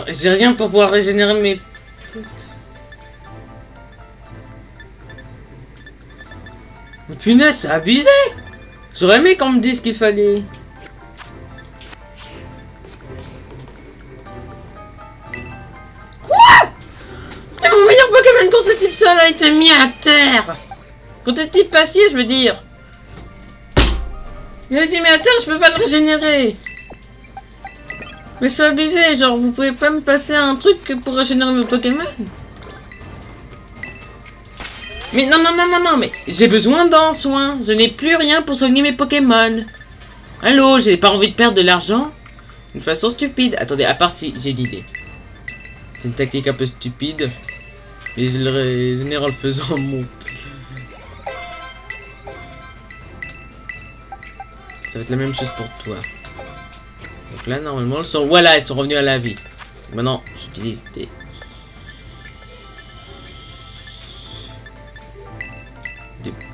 J'ai rien pour pouvoir régénérer mes... Mais punaise, c'est abusé. J'aurais aimé qu'on me dise qu'il fallait... été mis à terre. Quand t'étais passé, je veux dire. Il a été mis à terre, je peux pas le régénérer. Mais c'est abusé, genre vous pouvez pas me passer un truc pour régénérer mes Pokémon? Mais non, mais j'ai besoin d'un soin. Je n'ai plus rien pour soigner mes Pokémon. Allô, j'ai pas envie de perdre de l'argent d'une façon stupide. Attendez, à part si j'ai l'idée. C'est une tactique un peu stupide. Mais je le régénère en le faisant mon. Ça va être la même chose pour toi. Donc là, normalement, ils sont... Voilà, ils sont revenus à la vie. Maintenant, j'utilise des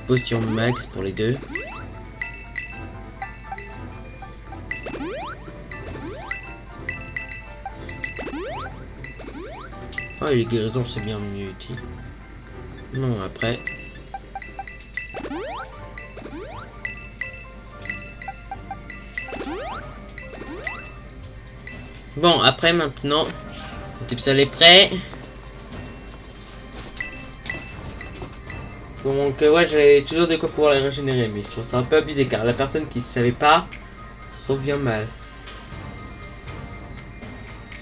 potions max pour les deux. Ah, les guérisons, c'est bien mieux utile. Non, après... Bon, après, maintenant... Le type, ça est prêt. Donc, ouais, j'ai toujours de quoi pouvoir les régénérer. Mais je trouve ça un peu abusé, car la personne qui ne savait pas, ça se trouve bien mal.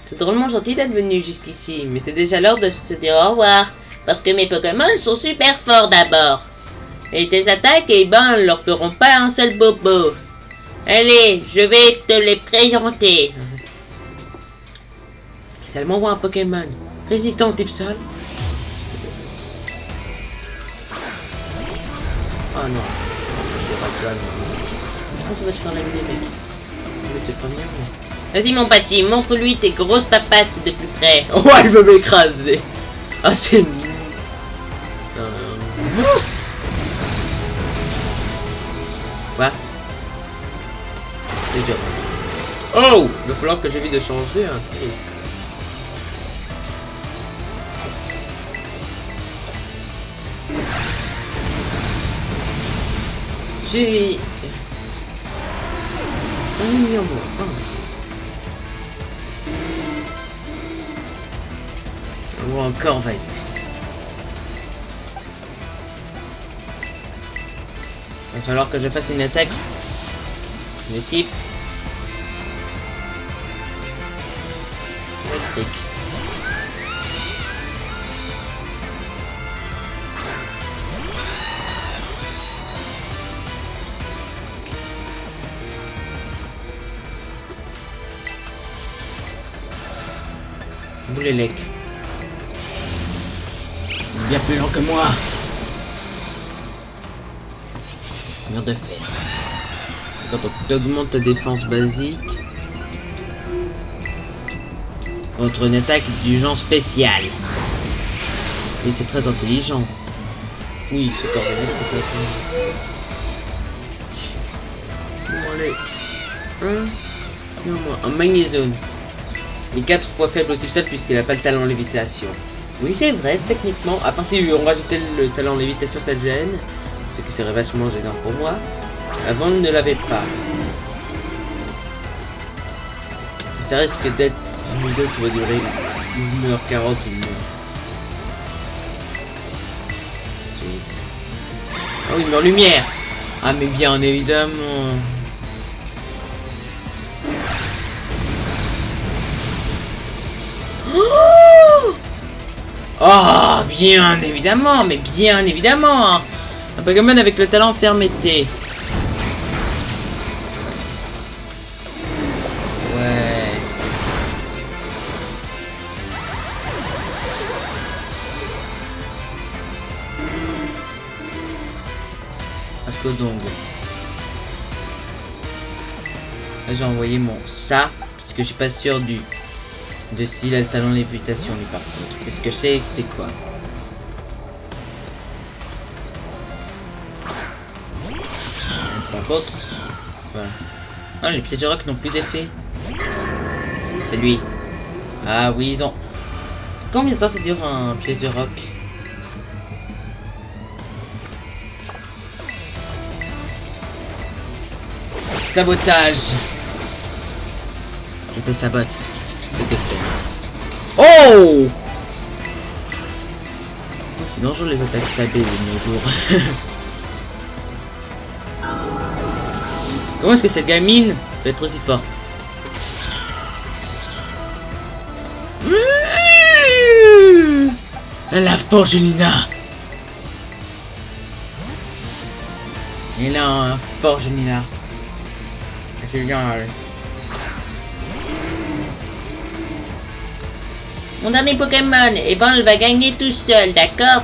C'est drôlement gentil d'être venu jusqu'ici, mais c'est déjà l'heure de se dire au revoir. Parce que mes Pokémon sont super forts d'abord. Et tes attaques, eh ben, leur feront pas un seul bobo. Allez, je vais te les présenter. Ça m'envoie un Pokémon résistant au type sol. Oh non. Je l'ai pas ça. Comment tu vas te faire laver, mec? Je vais te prévenir, mais... Vas-y mon Paty, montre-lui tes grosses papates de plus près. Oh, elle veut m'écraser. Ah, c'est un monstre. Quoi? C'est dur. Oh, il va falloir que j'évite de changer un truc. J'ai... un million de mois. Ou encore Vaillus. Il va falloir que je fasse une attaque de type électrique. Boulélec. Bien plus lent que moi. Mur de fer. Quand on augmente ta défense basique, contre une attaque du genre spécial. Et c'est très intelligent. Oui, c'est coordonné de cette façon. Bon, allez. Un magnésium. Il est 4 fois faible au type sol puisqu'il n'a pas le talent lévitation. Oui, c'est vrai, techniquement. À part si on rajoutait le talent lévitation, ça gêne. Ce qui serait vachement gênant pour moi. Avant, il ne l'avait pas. Ça risque d'être une vidéo qui va durer 1h40 ou une heure. Ah oui, mais en lumière. Ah, mais bien évidemment. Oh, bien évidemment, mais bien évidemment. Un Pokémon avec le talent fermeté. Ouais. Ascodong. Là, j'ai envoyé mon ça, puisque je suis pas sûr de s'il a le talent lévitation lui par contre. Qu'est-ce que je sais, c'est quoi? Par contre, enfin... Ah, les pièges de rock n'ont plus d'effet. C'est lui. Ah oui, ils ont... Combien de temps ça dure un piège de rock? Sabotage. Je te sabote. Je te défais. Oh! C'est dangereux les attaques stabées de nos jours. Comment est-ce que cette gamine peut être aussi forte? La Forgelina. Et là, Forgelina. C'est génial. Mon dernier Pokémon, et bon, elle va gagner tout seul, d'accord?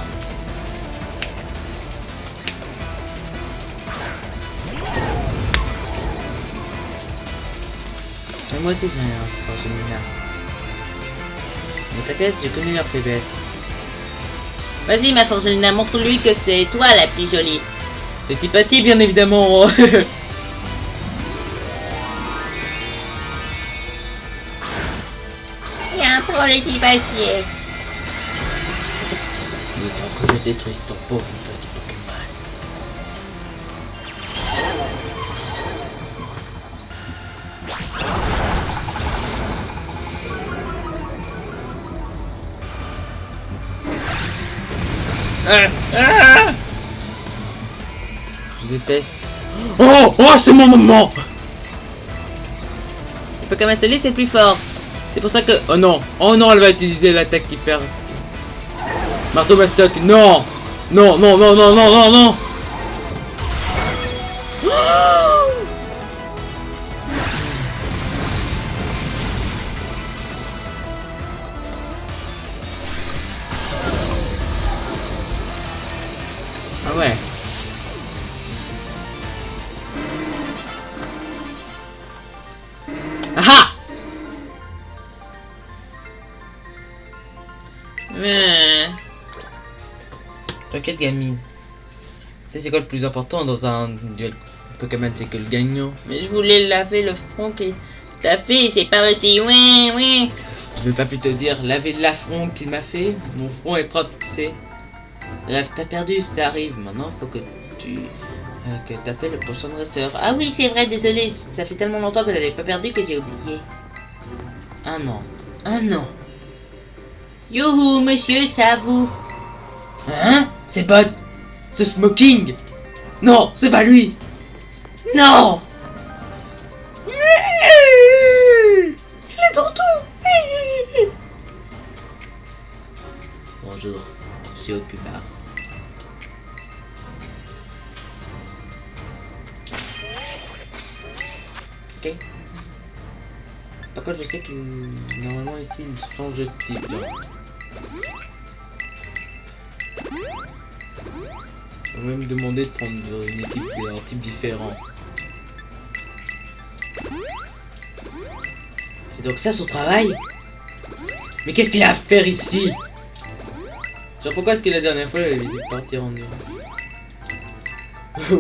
Moi aussi j'en ai un, Forgelina. Mais t'inquiète, je connais leur faiblesse. Vas-y, ma Forgelina, montre-lui que c'est toi la plus jolie. Petit passé, bien évidemment. Il y a un petit papier. Le temps que je détruise ton pauvre petit Pokémon. Je déteste. Oh, c'est mon moment. Le Pokémon solide, c'est plus fort. C'est pour ça que... Oh non, elle va utiliser l'attaque hyper... Marteau Mastoc, non. Non. Ah ouais. Ah. T'inquiète gamine. Tu sais c'est quoi le plus important dans un duel Pokémon, c'est que le gagnant. Mais je voulais laver le front que t'as fait, c'est pas aussi. Oui. Je veux pas plus te dire laver l'affront qu'il m'a fait. Mon front est propre, tu sais. Bref, t'as perdu, ça arrive. Maintenant, faut que tu t'appelles le prochain dresseur. Ah oui, c'est vrai, désolé. Ça fait tellement longtemps que t'avais pas perdu que j'ai oublié. Un an. Youhou, monsieur, c'est à vous. Hein? C'est Bot. Ce Smoking. Non, c'est pas lui. Non. C'est tonton. Bonjour, je suis Okubaa. Ok. Par contre, je sais qu'il normalement ici il change de type. On va même demander de prendre une équipe d'un type différent. C'est donc ça son travail? Mais qu'est-ce qu'il a à faire ici? Genre pourquoi est-ce que la dernière fois il avait dit de partir en Europe?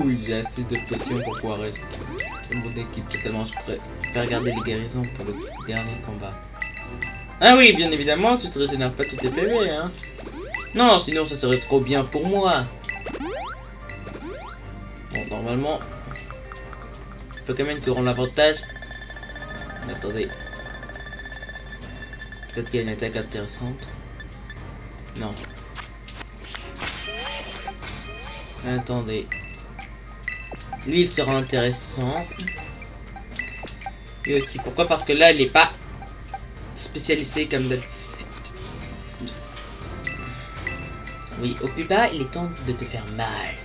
Oui, j'ai assez de potions pour pouvoir rester une bonne équipe. Totalement, je pourrais faire garder les guérisons pour le dernier combat. Ah oui, bien évidemment, tu te régénères pas tous tes PV, hein. Non, sinon ça serait trop bien pour moi. Bon, normalement, Pokémon qui auront l'avantage. Mais attendez. Peut-être qu'il y a une attaque intéressante. Non. Attendez. Lui, il sera intéressant. Et aussi, pourquoi? Parce que là, il n'est pas spécialisé comme d'habitude. Oui, Okubaa, il est temps de te faire mal.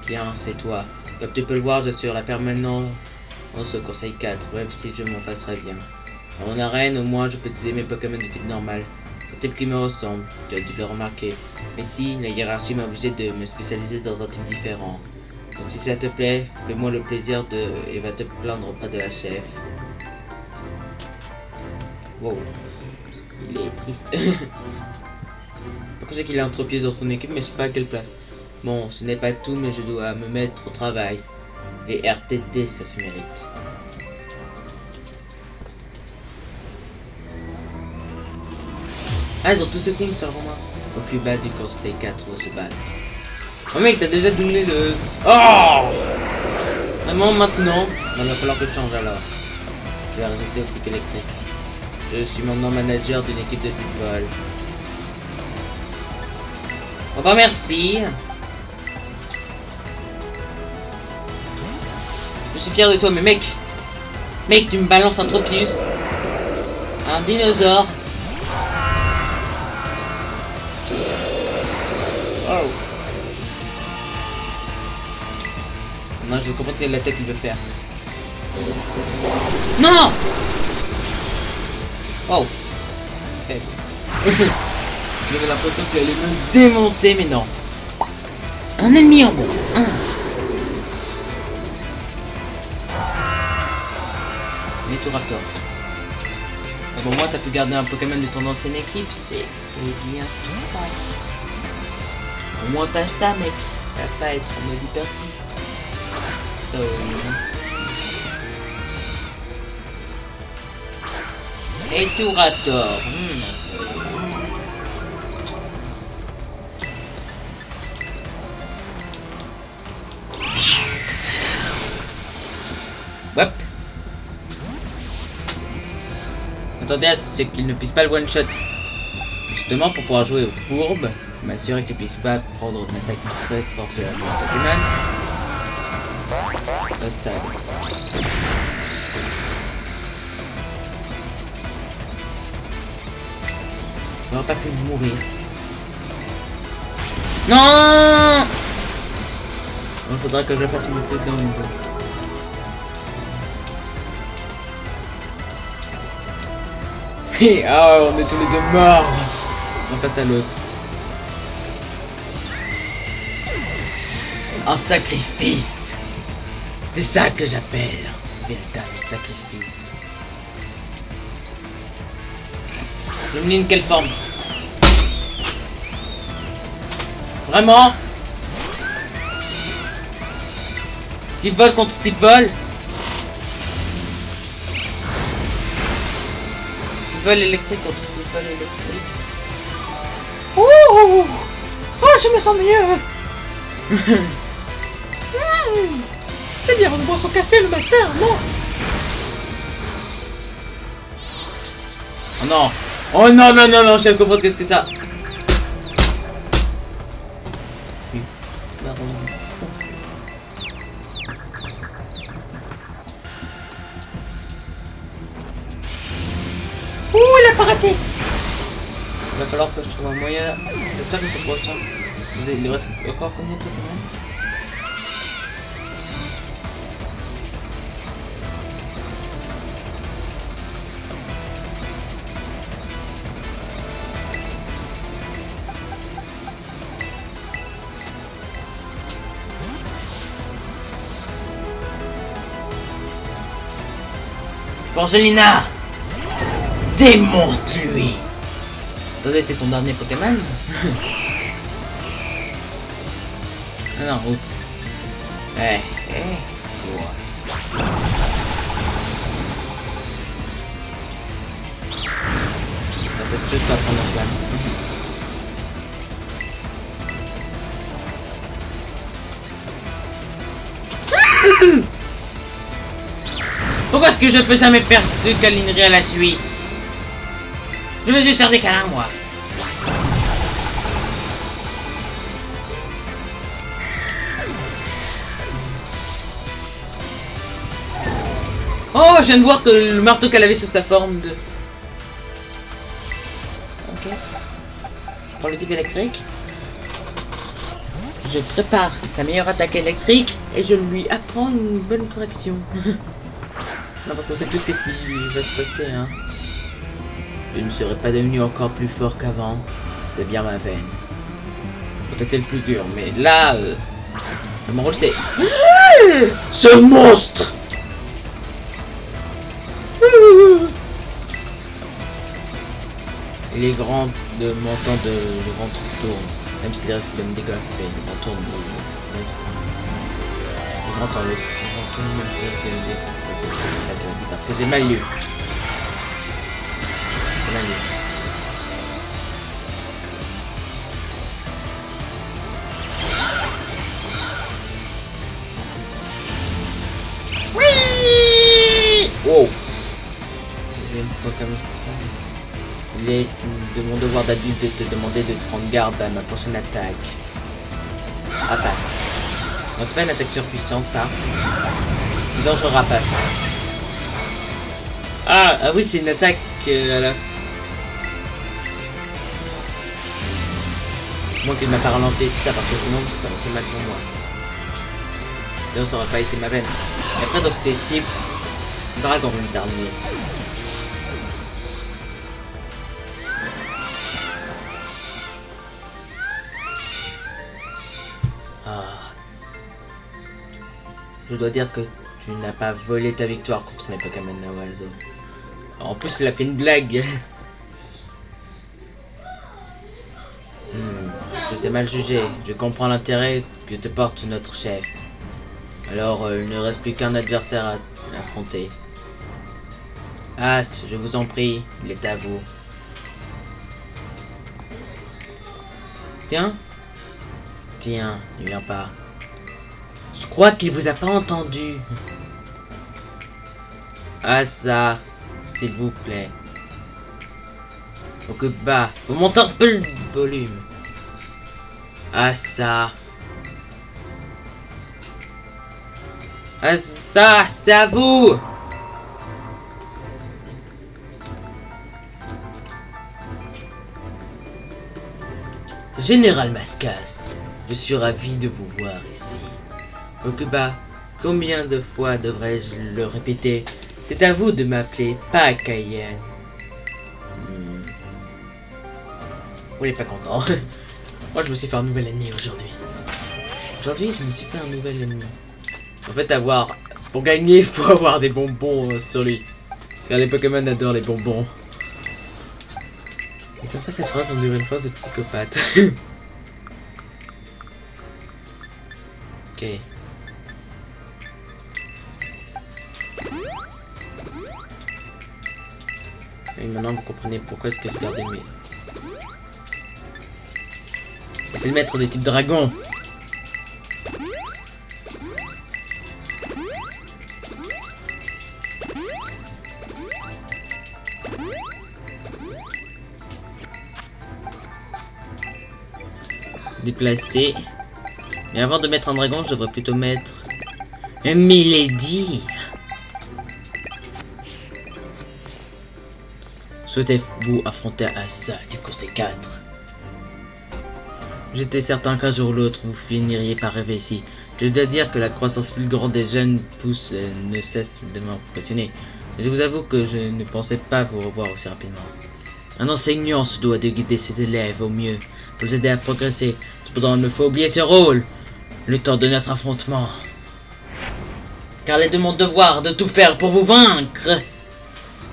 Bien, c'est toi. Comme tu peux le voir, j'assure la permanence au conseil 4, même si je m'en passerai bien. Dans mon arène, au moins, je peux utiliser mes Pokémon de type normal. C'est un type qui me ressemble, tu as dû le remarquer. Mais si, la hiérarchie m'a obligé de me spécialiser dans un type différent. Donc si ça te plaît, fais-moi le plaisir de... et va te plaindre auprès de la chef. Wow. Il est triste. Par contre, je sais qu'il a un tropier dans son équipe, mais je sais pas à quelle place. Bon, ce n'est pas tout, mais je dois me mettre au travail. Les RTT, ça se mérite. Ah, ils ont tous ce signe sur moi. Au plus bas du conseil 4 va se battre. Oh mec, t'as déjà donné le... Oh! Vraiment, maintenant, il va falloir que je change alors. Je vais résister au type électrique. Je suis maintenant manager d'une équipe de type vol. Au revoir, merci. Je suis fier de toi, mais mec, tu me balances un Tropius, un dinosaure. Oh. Non, je comprends quelle est la tête qu'il veut faire. Non. Oh. Faible. J'avais l'impression qu'elle allait me démonter, mais non. Un ennemi en moins. Les tours à tort. Bon, moi, t'as pu garder un Pokémon de ton ancienne équipe, c'est bien sympa. Au moins, t'as ça, mec. T'as pas à être en mode hyper triste. Et tour à tort. Hop. Attendez à ce qu'il ne puisse pas le one shot. Justement pour pouvoir jouer au fourbe, m'assurer qu'il ne puisse pas prendre une attaque très forte sur mon Pokémon. Ça. Il n'aurait pas pu mourir. Non! Il faudra que je le fasse monter dans le dos. Et oh, on est tous les deux morts. On passe à l'autre. Un sacrifice. C'est ça que j'appelle un véritable sacrifice. Lumine, quelle forme? Vraiment? Type vol contre type vol? Type vol électrique contre type vol électrique. Oh, je me sens mieux. C'est bien, on boit son café le matin, non? Oh non! Oh non, non, non, non, je viens de comprendre qu'est-ce que ça. Ouh, il a pas raté! Il va falloir que je trouve un moyen. C'est ça que c'est prochain. Il reste encore combien de Pokémon? Angelina! Démonte-lui! Attendez, c'est son dernier Pokémon? Ah non, oh. Ouais. Ça se peut pas prendre la balle. Pourquoi est-ce que je peux jamais faire de câlinerie à la suite? Je veux juste faire des câlins, moi. Oh, je viens de voir que le marteau qu'elle avait sous sa forme de... Ok. Je prends le type électrique. Je prépare sa meilleure attaque électrique et je lui apprends une bonne correction. Non, parce qu'on sait tous qu'est-ce qui va se passer, hein. Je ne serais pas devenu encore plus fort qu'avant. C'est bien ma veine. Peut-être le plus dur, mais là... mon rôle c'est... Ce monstre! Il est grand de montant de grand tour. Même s'il reste comme des gars, mais il grand tourne. Même si... Il grand en l'autre. Même s'il reste comme des gars. C'est ça que je dis parce que j'ai mal lu. C'est mal lu. Oui! Wow! Deuxième fois comme ça. Il est de mon devoir d'adulte de te demander de prendre garde à ma prochaine attaque. Rapace. Non, c'est pas une attaque surpuissante, ça. C'est dangereux, rapace. Ah oui, c'est une attaque à la... Moi qu'il m'a pas ralenti et tout ça, parce que sinon ça aurait fait mal pour moi. Sinon ça aurait pas été ma peine. Et après donc c'est type dragon le dernier. Je dois dire que tu n'as pas volé ta victoire contre les Pokémon à oiseau. En plus il a fait une blague. Je t'ai mal jugé. Je comprends l'intérêt que te porte notre chef. Alors, il ne reste plus qu'un adversaire à affronter. As, je vous en prie, il est à vous. Tiens, ne viens pas. Je crois qu'il vous a pas entendu. As, s'il vous plaît. Donc bas, faut monter un peu le volume. Ça. Ça, c'est à vous. Général Mascas, je suis ravi de vous voir ici. Okuba, combien de fois devrais-je le répéter? C'est à vous de m'appeler, pas Cayenne. Vous n'êtes pas content. Moi je me suis fait un nouvel ennemi aujourd'hui. Aujourd'hui je me suis fait un nouvel ennemi. En fait pour gagner il faut avoir des bonbons sur lui. Car les Pokémon adorent les bonbons. Et comme ça cette phrase on dirait une phrase de psychopathe. Ok. Et maintenant vous comprenez pourquoi est-ce que je gardais mes... C'est le maître des types dragons. Déplacer. Mais avant de mettre un dragon, je devrais plutôt mettre un Milady. Souhaitez-vous affronter Asa du Conseil 4? J'étais certain qu'un jour ou l'autre vous finiriez par rêver ici. Je dois dire que la croissance fulgurante des jeunes pousses ne cesse de m'impressionner. Je vous avoue que je ne pensais pas vous revoir aussi rapidement. Un enseignant se doit de guider ses élèves au mieux pour les aider à progresser. Cependant, il ne faut oublier ce rôle, le temps de notre affrontement. Car il est de mon devoir de tout faire pour vous vaincre.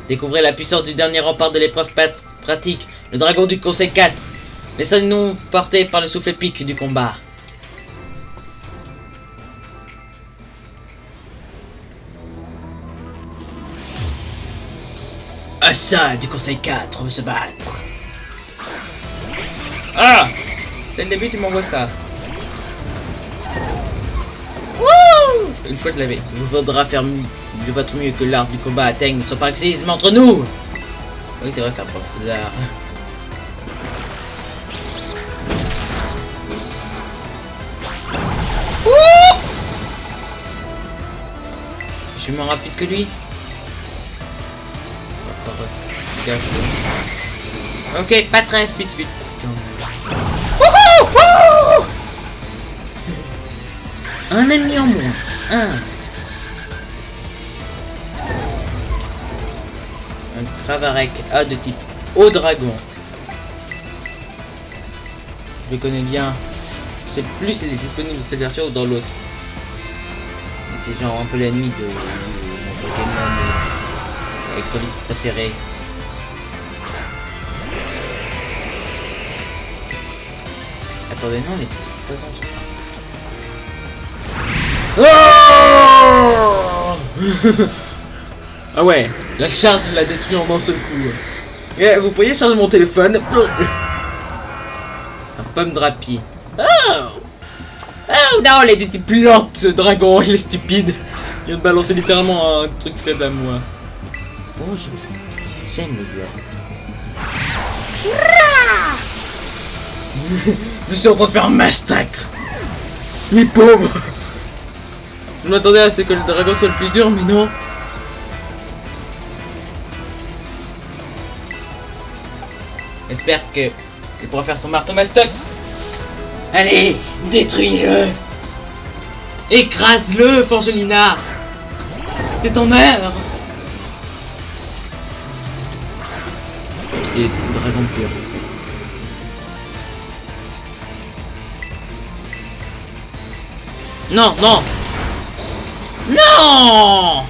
Découvrez la puissance du dernier rempart de l'épreuve pratique, le dragon du Conseil 4. Laissons-nous porter par le souffle épique du combat. Asa du Conseil 4 veut se battre. Ah! Dès le début, tu m'envoies ça. Wouh! Une fois je l'avais. Il vous faudra faire de votre mieux que l'art du combat atteigne son paroxysme entre nous. Oui, c'est vrai, ça prof d'art. Je suis moins rapide que lui. Ok, pas très vite. Un ennemi en moins. Un Cravarec A de type Eau Dragon. Je le connais bien. Je sais plus s'il est disponible dans cette version ou dans l'autre. C'est genre un peu l'ennemi de mon Pokémon électrolyse préféré. Attendez, non, les petits poisons sont là. Oh ah ouais, la charge l'a détruit en un seul coup. Et vous pourriez charger mon téléphone. Un pomme drapi. Oh non, il est des types lentes, ce dragon, il est stupide. Il vient de balancer littéralement un truc faible à moi. Bonjour, j'aime les glaces. Je suis en train de faire un massacre. Les pauvres. Je m'attendais à ce que le dragon soit le plus dur, mais non. J'espère que il pourra faire son marteau mastoc. Allez, détruis-le. Écrase-le, Forgelina. C'est ton heure. Parce qu'il est un dragon pur, en fait. Non, non. Non.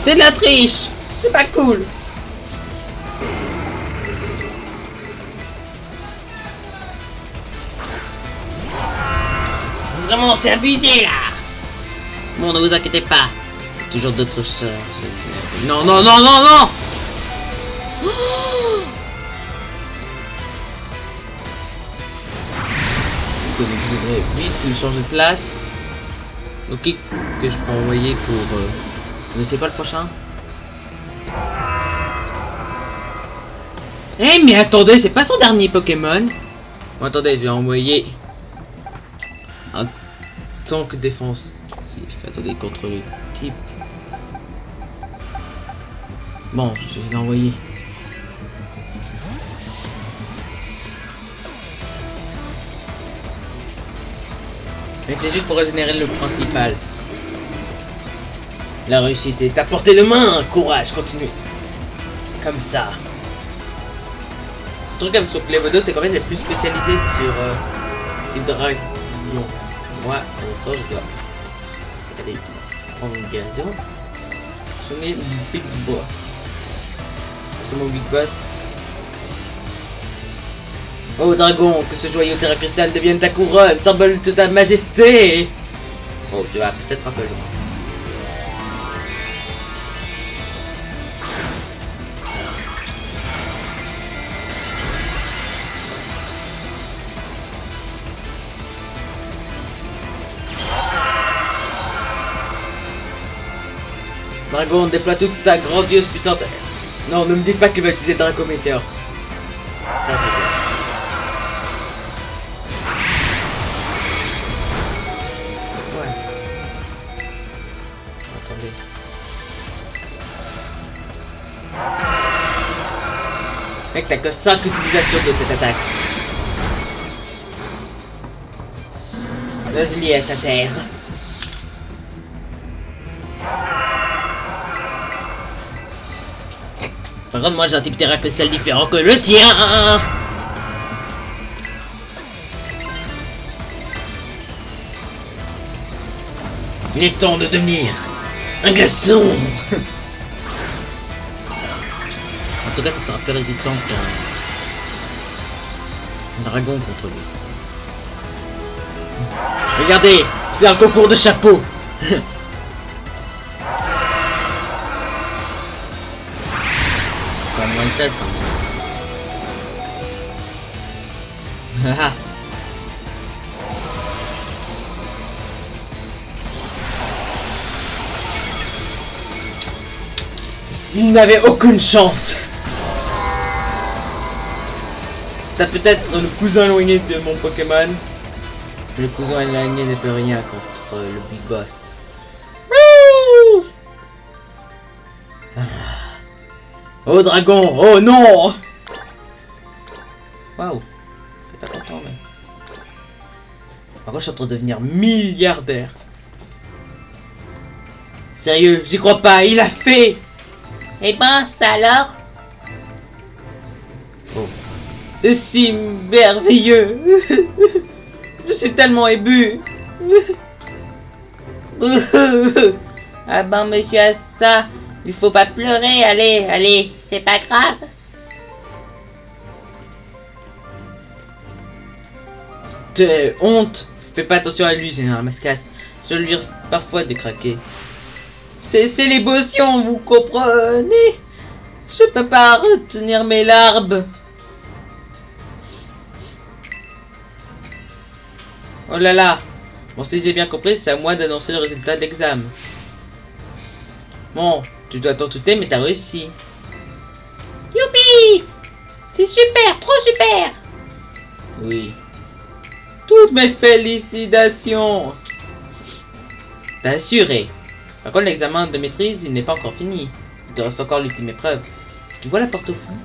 C'est de la triche. C'est pas cool. Vraiment, c'est abusé là. Bon, ne vous inquiétez pas. Il y a toujours d'autres sœurs. Non, non, non, non, non. Je devrais vite changer de place. Ok, que je peux envoyer pour... Mais c'est pas le prochain. Eh mais attendez, c'est pas son dernier Pokémon. Bon, attendez, je vais envoyer un tank défensif. Attendez, contre le type. Bon, je vais l'envoyer. Mais c'est juste pour régénérer le principal. La réussite est à portée de main. Courage, continue. Comme ça. Le truc avec sur Clévo 2, c'est qu'en fait, elle est plus spécialisée sur type dragon. Moi, pour l'instant, je dois aller prendre une guérison. Je mets Big Boss. C'est mon Big Boss. Oh dragon, que ce joyau terra cristal devienne ta couronne, symbole de ta majesté. Oh, tu vas peut-être un peu loin. Dragon, déploie toute ta grandiose puissance. Non, ne me dites pas qu'il va utiliser Draco Météore. Ça, c'est bien. Mec, t'as que 5 utilisations de cette attaque. Vas-y, à ta terre. Par contre, moi j'ai un type terra cristal différent que le tien. Il est temps de devenir un glaçon. En tout cas, ça sera plus résistant qu'un dragon contre lui. Regardez, c'est un concours de chapeaux. Pas moins de tête. Haha. Il n'avait aucune chance. T'as peut-être le cousin éloigné de mon Pokémon. Le cousin éloigné ne peut rien contre le Big Boss. Oh dragon, oh non. Waouh, t'es pas content mais. Par contre je suis en train de devenir milliardaire. Sérieux, j'y crois pas, il a fait. Eh ben, ça alors? Oh. C'est si merveilleux. Je suis tellement ébu. Ah ben, monsieur Assa, il faut pas pleurer, allez, allez, c'est pas grave. C'était honte. Fais pas attention à lui, c'est un mascasse. Je lui arrive parfois de craquer. C'est l'émotion, vous comprenez? Je peux pas retenir mes larmes. Oh là là. Bon, si j'ai bien compris, c'est à moi d'annoncer le résultat de l'examen. Bon, tu dois t'en douter, mais t'as réussi. Youpi! C'est super, trop super! Oui. Toutes mes félicitations. T'as assuré. Par contre, l'examen de maîtrise, il n'est pas encore fini. Il te reste encore l'ultime épreuve. Tu vois la porte au fond?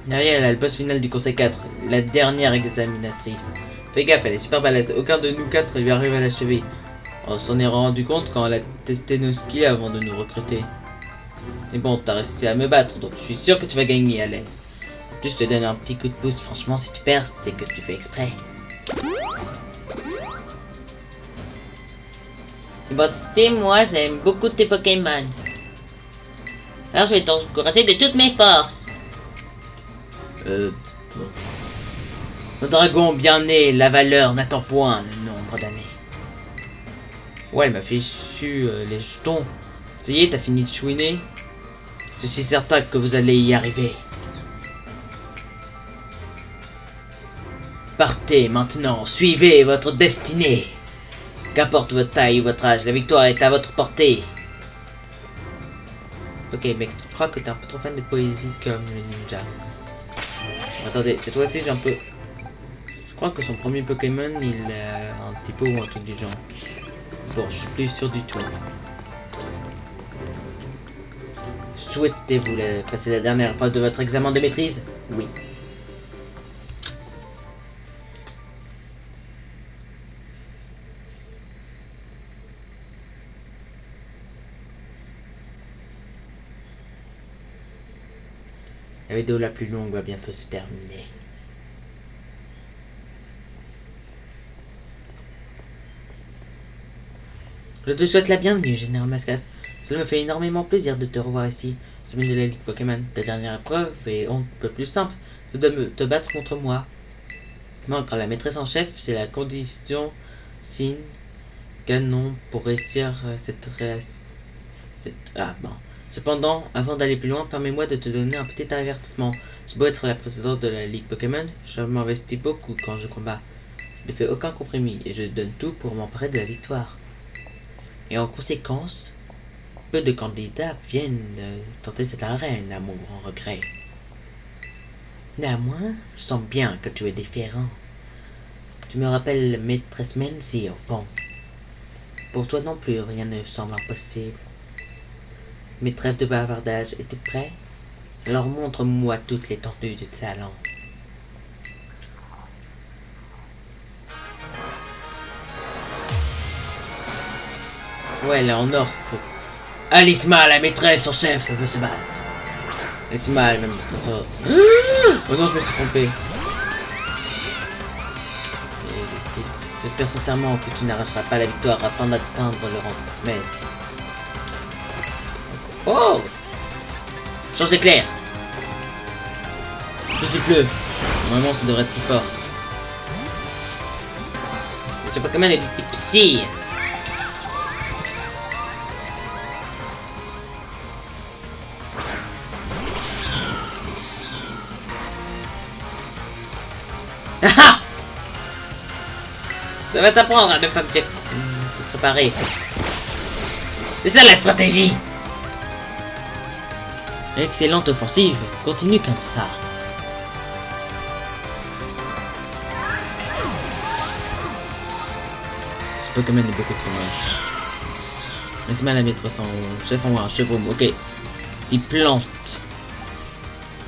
Derrière, elle a le boss final du conseil 4, la dernière examinatrice. Fais gaffe, elle est super balèze. Aucun de nous 4 lui arrive à l'achever. On s'en est rendu compte quand elle a testé nos skills avant de nous recruter. Mais bon, t'as réussi à me battre, donc je suis sûr que tu vas gagner à l'aise. En plus, je te donne un petit coup de pouce. Franchement, si tu perds, c'est que tu fais exprès. Bon, tu sais, moi, j'aime beaucoup tes Pokémon. Alors, je vais t'encourager de toutes mes forces. Bon. Nos dragons bien nés, la valeur n'attend point le nombre d'années. Ouais, elle m'a fichu les jetons. Ça y est, t'as fini de chouiner? Je suis certain que vous allez y arriver. Partez maintenant, suivez votre destinée. Qu'importe votre taille ou votre âge, la victoire est à votre portée. Ok, mec, je crois que t'es un peu trop fan de poésie comme le ninja. Attendez, cette fois-ci j'ai un peu... Je crois que son premier Pokémon, il a un typo ou un truc du genre. Bon, je suis plus sûr du tout. Souhaitez-vous passer la dernière épreuve de votre examen de maîtrise? Oui. La vidéo la plus longue va bientôt se terminer. Je te souhaite la bienvenue, Général Mascas. Cela me fait énormément plaisir de te revoir ici. Je viens de la Ligue Pokémon. Ta dernière épreuve est un peu plus simple. Tu dois te battre contre moi. Moi, quand la maîtresse en chef, c'est la condition signe canon pour réussir Ah bon. Cependant, avant d'aller plus loin, permets-moi de te donner un petit avertissement. Je dois être la présidente de la Ligue Pokémon. Je m'investis beaucoup quand je combats. Je ne fais aucun compromis et je donne tout pour m'emparer de la victoire. Et en conséquence, peu de candidats viennent tenter cette arène à mon grand regret. Néanmoins, je sens bien que tu es différent. Tu me rappelles maîtresse Menzi au fond. Pour toi non plus, rien ne semble impossible. Mes trêves de bavardage étaient prêts? Alors montre-moi toute l'étendue du talent. Ouais, elle est en or ce truc. Alisma, la maîtresse en chef, veut se battre. Alisma, elle même oh non, je me suis trompé. J'espère sincèrement que tu n'arracheras pas la victoire afin d'atteindre le rang de maître. Oh! Chance éclair! Je sais plus. Normalement, ça devrait être plus fort. Je sais pas comment elle est du type psy. Ah! Ça va t'apprendre à ne pas te préparer. C'est ça la stratégie! Excellente offensive, continue comme ça. Ce Pokémon est beaucoup trop moche. Laisse-moi la mettre en chef en un chevaume, ok. Type plante.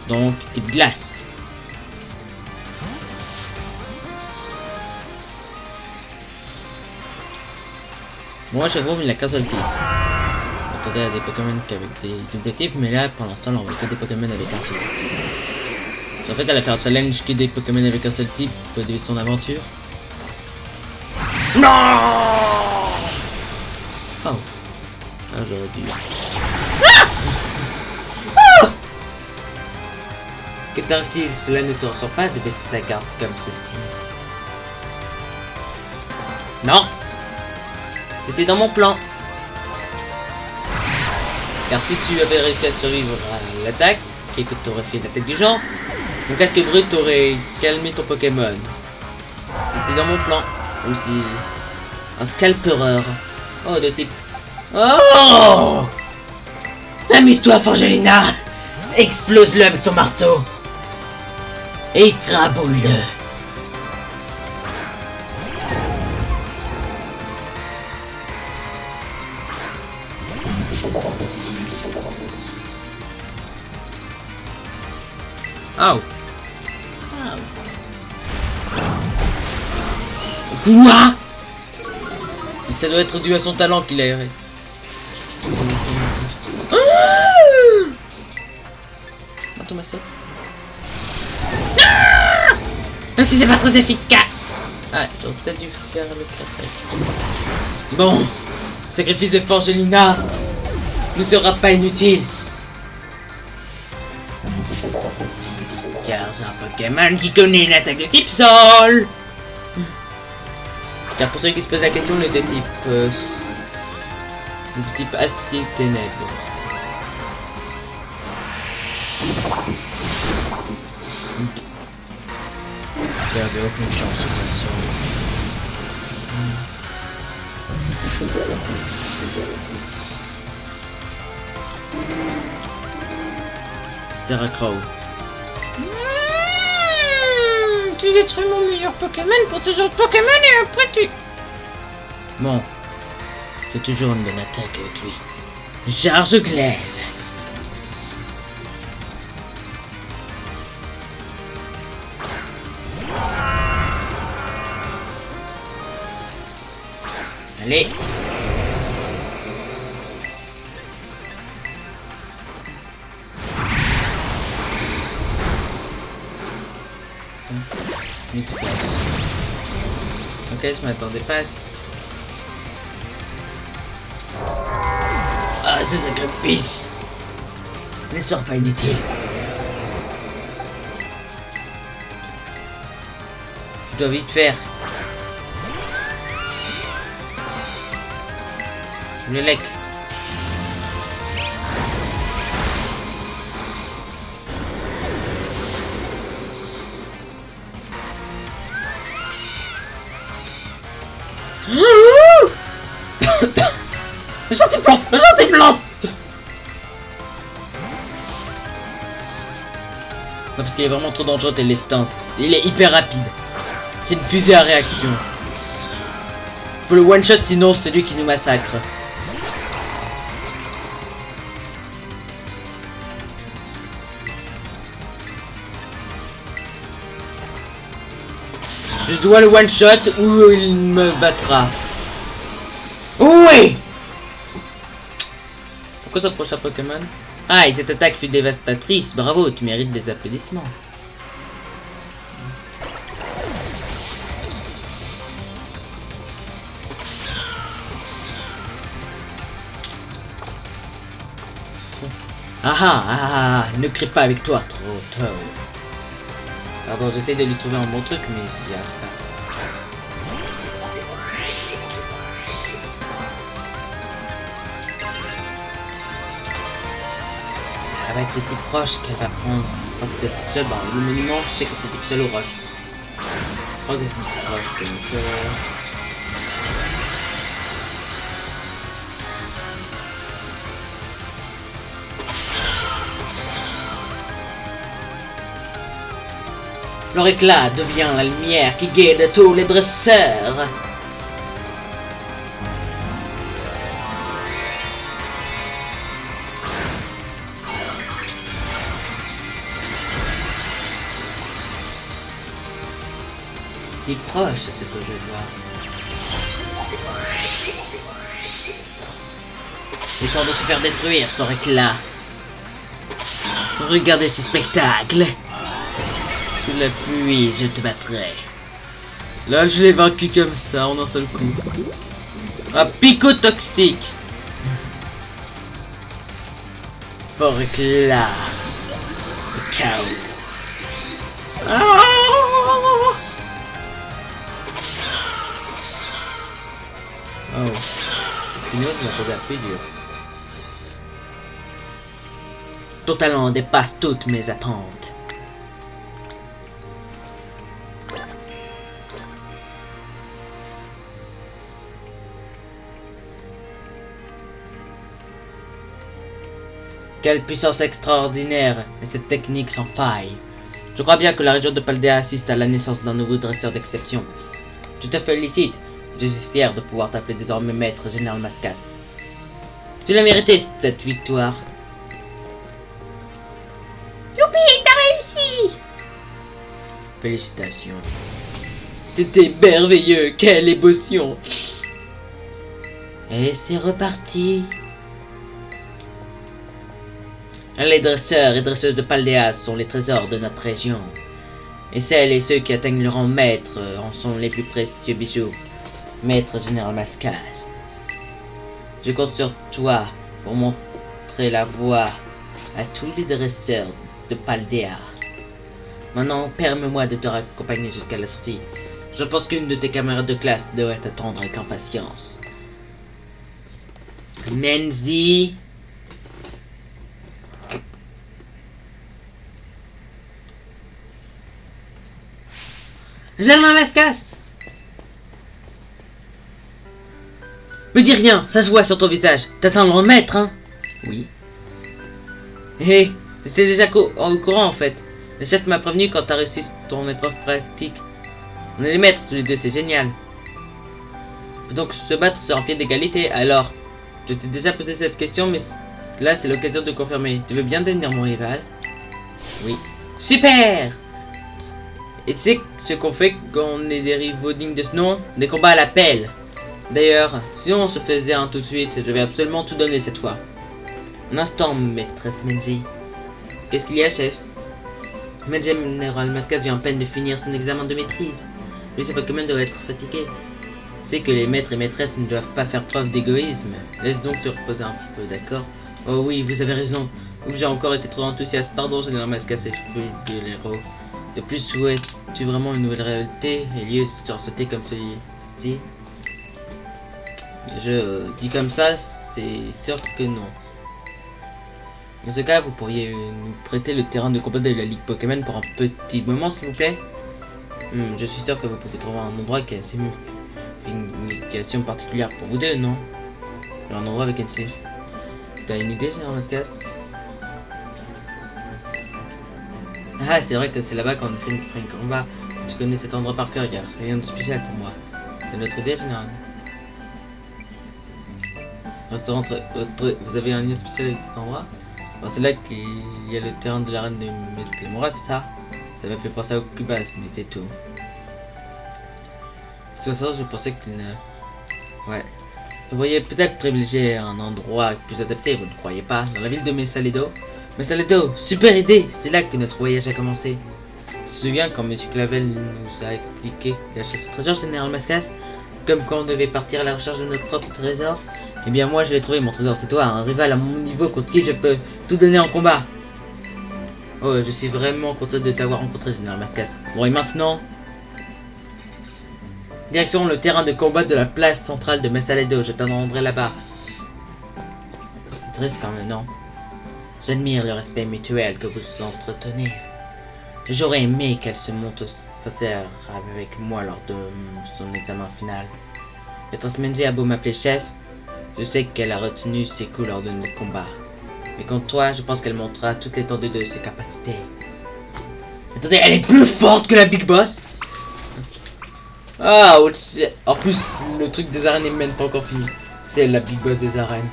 Donc type glace. Moi chevaume il a qu'un seul type. Attendez à des Pokémon qu'avec des doubles types, mais là pour l'instant on voit que des Pokémon avec un seul type. En fait elle a fait un challenge qui des Pokémon avec un seul type pour début de son aventure. Non! Oh. Ah j'aurais dû. Que t'arrive-t-il? Cela ne te ressort pas de baisser ta garde comme ceci. Non! C'était dans mon plan. Car si tu avais réussi à survivre à l'attaque, et que tu aurais fait une attaque du genre, mon casque brut aurait calmé ton Pokémon. C'était dans mon plan. Aussi. Un scalpereur. Oh, de type. Oh! Amuse-toi, Forgelina! Explose-le avec ton marteau! Écrabouille-le. Oh. Quoi? Et ça doit être dû à son talent qu'il a erré. Attends, ma soeur. Même si c'est pas très efficace. Ah, j'aurais peut-être dû faire le tête. Bon, le sacrifice de Forgelina ne sera pas inutile. Car c'est un Pokémon qui connaît une attaque de type sol. Car pour ceux qui se posent la question, le de type acier ténèbres. Il n'y avait aucune chance de toute façon. Sarah Crow. Tu détruis mon meilleur Pokémon pour ce genre de Pokémon et après tu... Bon, c'est toujours une bonne attaque avec lui. Charge glaive. Allez. Ok, je m'attendais pas à... Ah, ce sacrifice ne sera pas inutile. Je dois vite faire. Le lec. Gentil plante. Non, parce qu'il est vraiment trop dangereux tes lestance. Il est hyper rapide. C'est une fusée à réaction. Faut le one shot sinon c'est lui qui nous massacre. Je dois le one shot ou il me battra. Oui. Pourquoi ça prochain Pokémon? Ah, et cette attaque fut dévastatrice. Bravo, tu mérites des applaudissements. Ne crie pas avec toi trop tôt. Ah bon, j'essaie de lui trouver un bon truc, mais j'y arrive pas. Ça va être le type roche qu'elle va prendre. Je crois que c'est seul. Bon, le monument, je sais que c'est type seul au roche. Je crois que c'est type roche, donc leur éclat devient la lumière qui guide tous les dresseurs. Il est proche, c'est ce que je vois. Il est temps de se faire détruire, ton éclat. Regardez ce spectacle. Sous la pluie, je te battrai. Là, je l'ai vaincu comme ça, en un seul coup. Un pico toxique. Fort éclat. Le chaos. Oh. C'est fini, ça va faire plus dur. Ton talent dépasse toutes mes attentes. Quelle puissance extraordinaire est cette technique sans faille. Je crois bien que la région de Paldea assiste à la naissance d'un nouveau dresseur d'exception. Je te félicite. Je suis fier de pouvoir t'appeler désormais maître général Mascas. Tu l'as mérité, cette victoire. Youpi, t'as réussi! Félicitations. C'était merveilleux, quelle émotion. Et c'est reparti. Les dresseurs et dresseuses de Paldea sont les trésors de notre région. Et celles et ceux qui atteignent le rang maître en sont les plus précieux bijoux. Maître général Mascas. Je compte sur toi pour montrer la voie à tous les dresseurs de Paldea. Maintenant, permets-moi de te raccompagner jusqu'à la sortie. Je pense qu'une de tes camarades de classe devrait t'attendre avec impatience. Menzi. Général Mascas. Me dis rien, ça se voit sur ton visage. T'attends le maître, hein? Oui. Hé, j'étais déjà au courant en fait. Le chef m'a prévenu quand t'as réussi ton épreuve pratique. On est les maîtres tous les deux, c'est génial. On peut donc se battre sur un pied d'égalité. Alors, je t'ai déjà posé cette question, mais là c'est l'occasion de confirmer. Tu veux bien devenir mon rival? Oui. Super! Et tu sais ce qu'on fait quand on est des rivaux dignes de ce nom? Des combats à la pelle. D'ailleurs, si on se faisait un tout de suite, je vais absolument tout donner cette fois. Un instant, maîtresse Menzi. Qu'est-ce qu'il y a, chef? Maître général Mascas vient à peine de finir son examen de maîtrise. Lui, ses Pokémon doivent être fatigués. C'est que les maîtres et maîtresses ne doivent pas faire preuve d'égoïsme. Laisse donc te reposer un peu, d'accord? Oh oui, vous avez raison. Ou j'ai encore été trop enthousiaste. Pardon, général Mascas et l'héros. De plus, souhaites-tu vraiment une nouvelle réalité et lieu sur sauter comme celui-ci? Je dis comme ça, c'est sûr que non. Dans ce cas, vous pourriez nous prêter le terrain de combat de la Ligue Pokémon pour un petit moment, s'il vous plaît? Je suis sûr que vous pouvez trouver un endroit qui a une signification particulière pour vous deux, non? Un endroit avec une signification. T'as une idée, Général Mascas? Ah, c'est vrai que c'est là-bas qu'on fait un combat. Je connais cet endroit par cœur, il n'y a rien de spécial pour moi. C'est notre idée, Général. Restaurant, vous avez un lien spécial avec cet endroit? C'est là qu'il y a le terrain de l'arène de Mesclemora, c'est ça? Ça m'a fait penser à Cubas, mais c'est tout. De toute façon, je pensais qu'il ne... Ouais. Vous pourriez peut-être privilégier un endroit plus adapté, vous ne croyez pas? Dans la ville de Mesaledo? Mesaledo, super idée! C'est là que notre voyage a commencé. Tu te souviens quand M. Clavel nous a expliqué la chasse au trésor, Général Mascas? Comme quand on devait partir à la recherche de notre propre trésor? Eh bien moi je l'ai trouvé, mon trésor, c'est toi, un rival à mon niveau contre qui je peux tout donner en combat. Oh, je suis vraiment content de t'avoir rencontré, Général Mascas. Bon, et maintenant, direction le terrain de combat de la place centrale de Mesaledo, je t'attendrai là-bas. C'est triste quand même, non? J'admire le respect mutuel que vous entretenez. J'aurais aimé qu'elle se montre sincère avec moi lors de son examen final. Maîtresse Menzi a beau m'appeler chef, je sais qu'elle a retenu ses coups lors de nos combats. Mais contre toi, je pense qu'elle montrera toute l'étendue de ses capacités. Attendez, elle est plus forte que la Big Boss? Ah, en plus, le truc des arènes n'est même pas encore fini. C'est la Big Boss des arènes.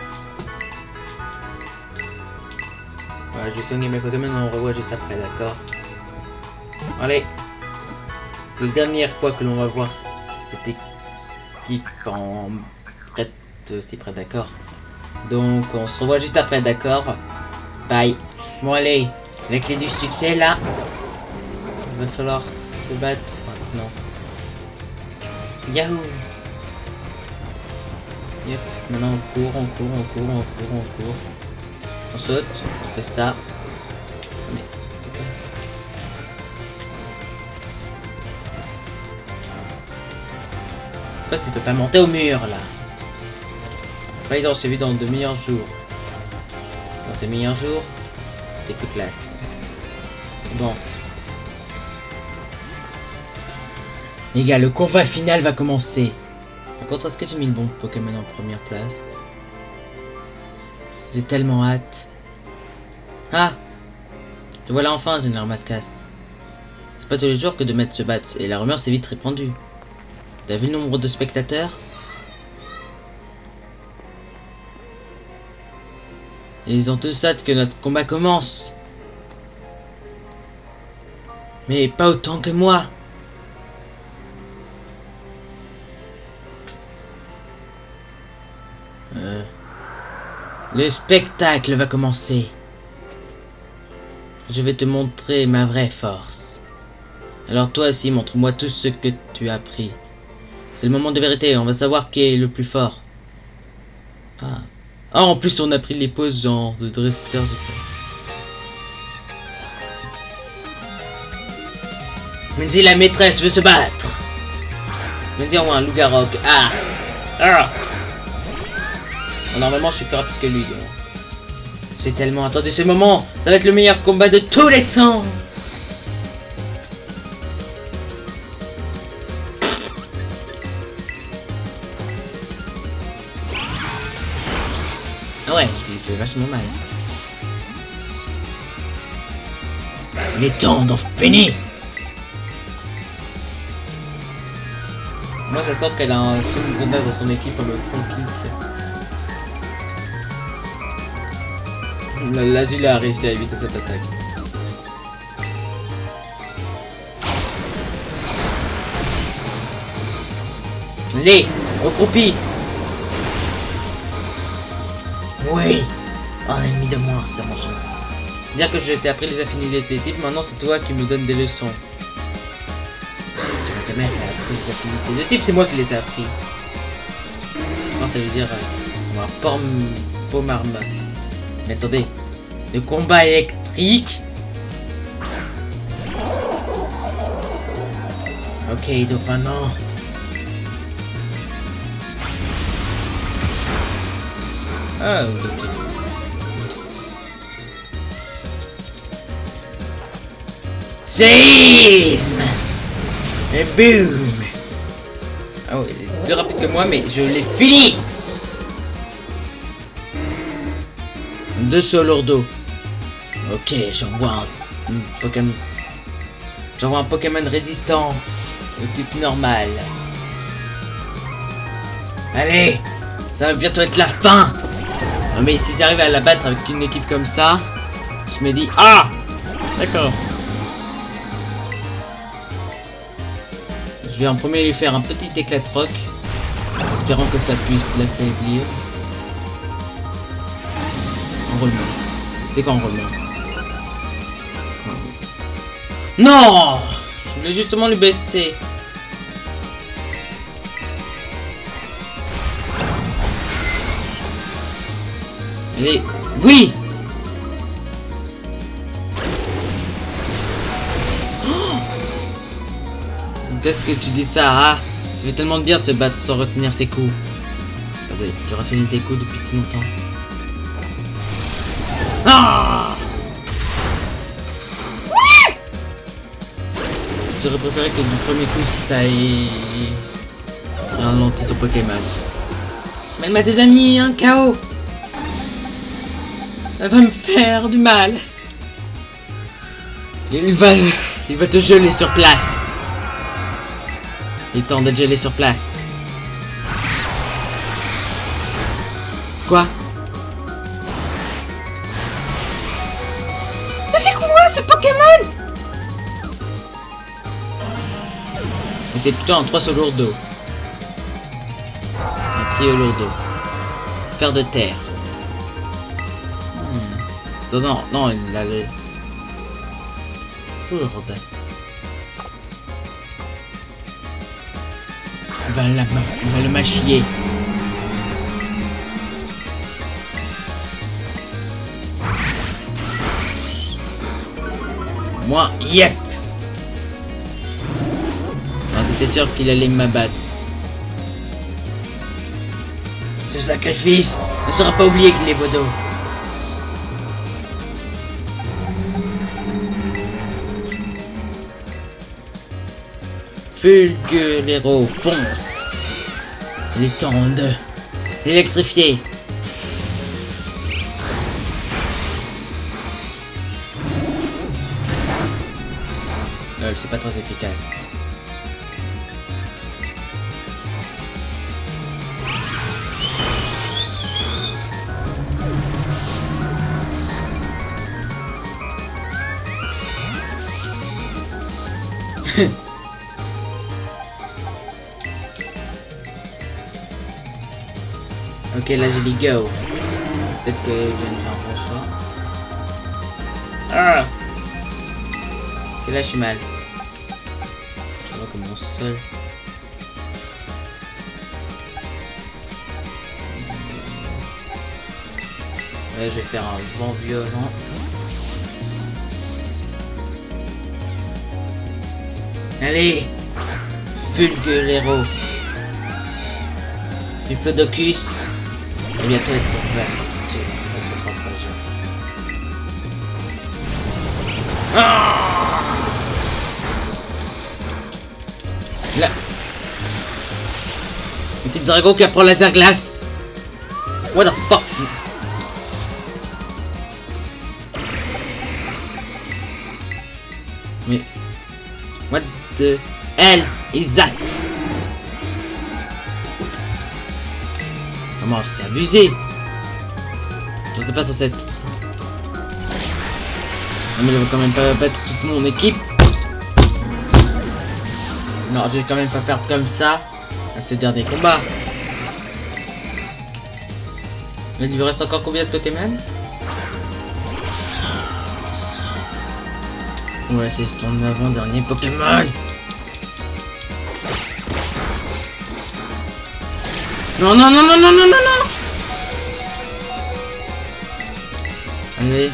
Voilà, je vais soigner mes Pokémon, on revoit juste après, d'accord? Allez. C'est la dernière fois que l'on va voir cette équipe en prête aussi près, d'accord? Donc on se revoit juste après, d'accord? Bye. Bon allez, la clé du succès là. Il va falloir se battre maintenant. Yahoo! Yep, maintenant on court, on court, on court, on court, on court. On saute, on fait ça. Mais... pourquoi tu peux pas monter au mur là? Pas dans, je t'ai vu dans de meilleurs jours. Dans ces meilleurs jours, t'es plus classe. Bon. Les gars, le combat final va commencer. Par contre, est-ce que j'ai mis le bon Pokémon en première place? J'ai tellement hâte. Ah! Te voilà enfin, Général Mascas. pas tous les jours que de mettre se battre, et la rumeur s'est vite répandue. T'as vu le nombre de spectateurs? Ils ont tous hâte que notre combat commence. Mais pas autant que moi. Le spectacle va commencer. Je vais te montrer ma vraie force. Alors toi aussi, montre-moi tout ce que tu as appris. C'est le moment de vérité, on va savoir qui est le plus fort. Ah, en plus on a pris les poses genre de dresseur. Menzi, la maîtresse veut se battre. Menzi, on voit un loup-garou. Ah. Bon, normalement, je suis plus rapide que lui. J'ai tellement attendu ce moment. Ça va être le meilleur combat de tous les temps. Ah ouais, il fait vachement mal. Il est temps d'en finir. Moi, ça sent qu'elle a un Sumizona dans son équipe en mode tranquille. L'Azul a réussi à éviter cette attaque. Allez, accroupi. Oui, un ennemi de moins, c'est mon jeu. Dire que je t'ai appris les affinités de tes types, maintenant c'est toi qui me donnes des leçons. Tu m'as jamais appris les affinités de type, c'est moi qui les ai appris. Non, ça veut dire pomarma. Mais attendez, le combat électrique. Ok, donc maintenant. Ah, ok. Séisme. Et boum. Ah ouais, il est plus rapide que moi, mais je l'ai fini. Deux Solordo. Ok, j'envoie un Pokémon. J'envoie un Pokémon résistant au type normal. Allez, ça va bientôt être la fin. Non mais si j'arrive à la battre avec une équipe comme ça, je me dis ah, d'accord. Je vais en premier lui faire un petit éclat de roc, espérant que ça puisse l'affaiblir. Enrôlement. C'est quoi enrôlement? Non! Je voulais justement lui baisser. Allez, oui! Qu'est-ce que tu dis de ça, hein? Ça fait tellement de bien de se battre sans retenir ses coups. Attendez, tu as retenu tes coups depuis si longtemps. Ah! J'aurais préféré que du premier coup ça ait ralenti son Pokémon. Mais elle m'a déjà mis un KO. Elle va me faire du mal. Il va te geler sur place. Il est temps de geler sur place. Quoi? Mais c'est quoi ce Pokémon? C'est plutôt un 3 solo d'eau. Un trio lourd d'eau. Fer de terre. Non, non, il a le... Lourd. Il va le mâchier. Moi, yep. C'était sûr qu'il allait m'abattre. Ce sacrifice ne sera pas oublié, Clébodo. Fulgulero, fonce. Il est temps de l'électrifier. Lol, c'est pas très efficace. Ok, là j'ai dit go. Peut-être que je viens de faire un bon choix. Ah. Ok, là je suis mal. Je recommence seul. Ouais, je vais faire un vent violent. Allez, Fulgurero, Diplodocus, va bientôt être ouvert. Se propager. Ah là, un petit dragon qui apprend laser glace. What the fuck? Mais what the hell is that? Comment c'est abusé? J'étais pas censé être. Non mais je vais quand même pas battre toute mon équipe. Non, je vais quand même pas perdre comme ça à ces derniers combats. Mais il vous reste encore combien de Pokémon? Ouais, c'est ton avant-dernier Pokémon. Non, non, non, non, non, non, non, non. Allez.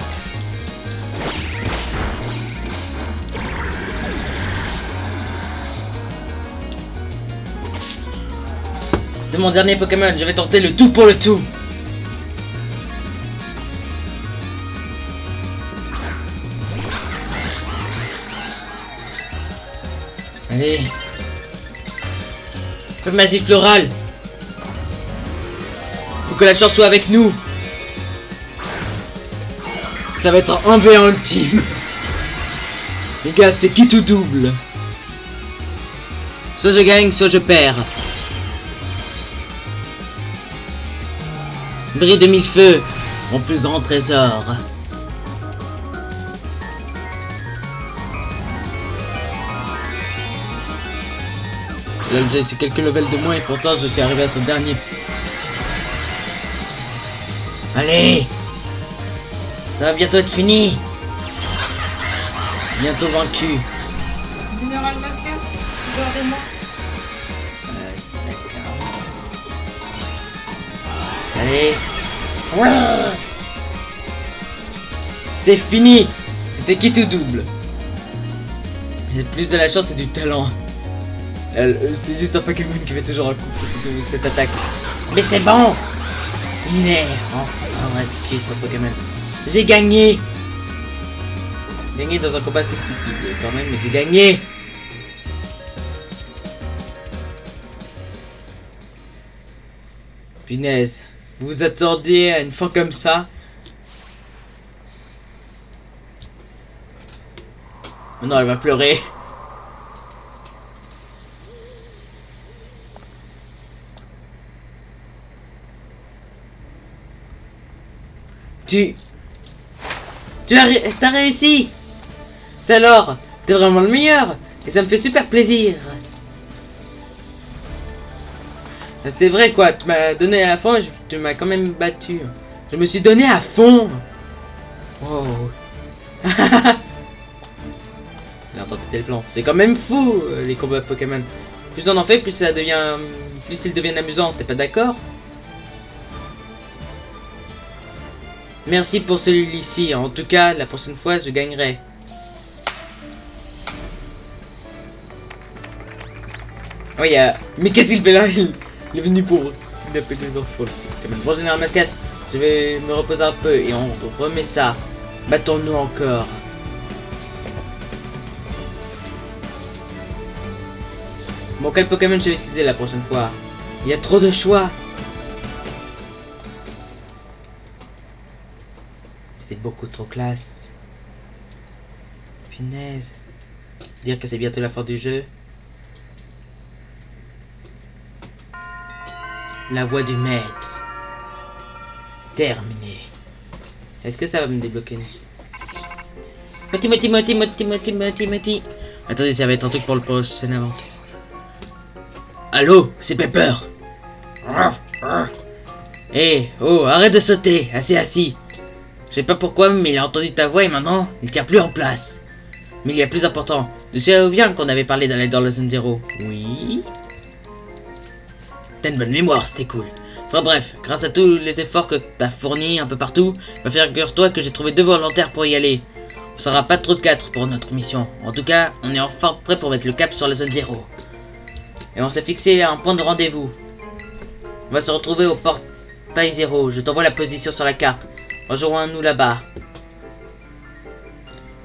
C'est mon dernier Pokémon, je vais tenter le tout pour le tout. Allez. Feu magie florale. Faut que la chance soit avec nous. Ça va être un 1v1 ultime. Les gars, c'est qui tout double. Soit je gagne, soit je perds. Bris de mille feux, mon plus grand trésor. Là, j'ai quelques levels de moins et pourtant je suis arrivé à ce dernier. Allez, ça va bientôt être fini. Bientôt vaincu. Général Mascas, regardez-moi. Allez. C'est fini. C'était qui tout double. J'ai plus de la chance et du talent. C'est juste un Pokémon qui fait toujours un coup avec cette attaque. Mais c'est bon. Il est. On va appuyer sur Pokémon. J'ai gagné. Gagné dans un combat assez stupide quand même, mais j'ai gagné. Punaise. Vous vous attendiez à une fin comme ça? Oh non, elle va pleurer. T'as réussi. C'est alors, t'es vraiment le meilleur. Et ça me fait super plaisir. C'est vrai quoi, tu m'as donné à fond, tu m'as quand même battu. Je me suis donné à fond. Wow. Il a entendu tel plan. C'est quand même fou les combats Pokémon. Plus on en fait, plus ça devient, plus ils deviennent amusants. T'es pas d'accord? Merci pour celui-ci. En tout cas, la prochaine fois, je gagnerai. Oh, il y a... Mais qu'est-ce qu'il fait là? Il est venu pour taper des enfants. Bon, Général Mascas, je vais me reposer un peu et on remet ça. Battons-nous encore. Bon, quel Pokémon je vais utiliser la prochaine fois? Il y a trop de choix. C'est beaucoup trop classe. Punaise. dire que c'est bientôt la fin du jeu. La voix du maître. Terminé. Est-ce que ça va me débloquer? Moti. Attendez, ça va être un truc pour le prochain aventure. Allô, c'est Pepper. Hé, oh, arrête de sauter, assez assis. Je sais pas pourquoi, mais il a entendu ta voix et maintenant, il tient plus en place. Mais il y a plus important. Tu sais où vient qu'on avait parlé d'aller dans la zone 0? Oui. T'as une bonne mémoire, c'était cool. Enfin bref, grâce à tous les efforts que t'as fournis un peu partout, va faire figure-toi que j'ai trouvé 2 volontaires pour y aller. On sera pas trop de 4 pour notre mission. En tout cas, on est enfin prêt pour mettre le cap sur la zone 0. Et on s'est fixé un point de rendez-vous. On va se retrouver au portail 0. Je t'envoie la position sur la carte. Rejoins-nous là-bas.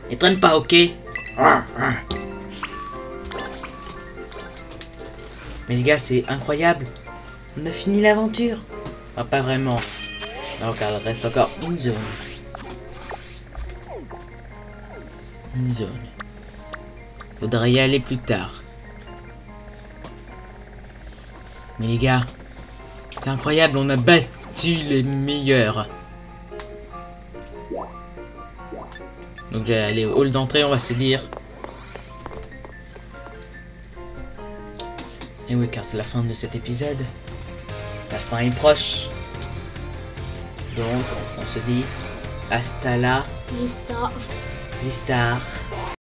Et traîne pas, ok? Mais les gars, c'est incroyable. On a fini l'aventure. Ah, pas vraiment. Non, car il reste encore une zone. Une zone. Faudrait y aller plus tard. Mais les gars, c'est incroyable, on a battu les meilleurs. Donc je vais aller au hall d'entrée, on va se dire. Et oui, car c'est la fin de cet épisode. La fin est proche. Donc on se dit hasta la Vista. vista.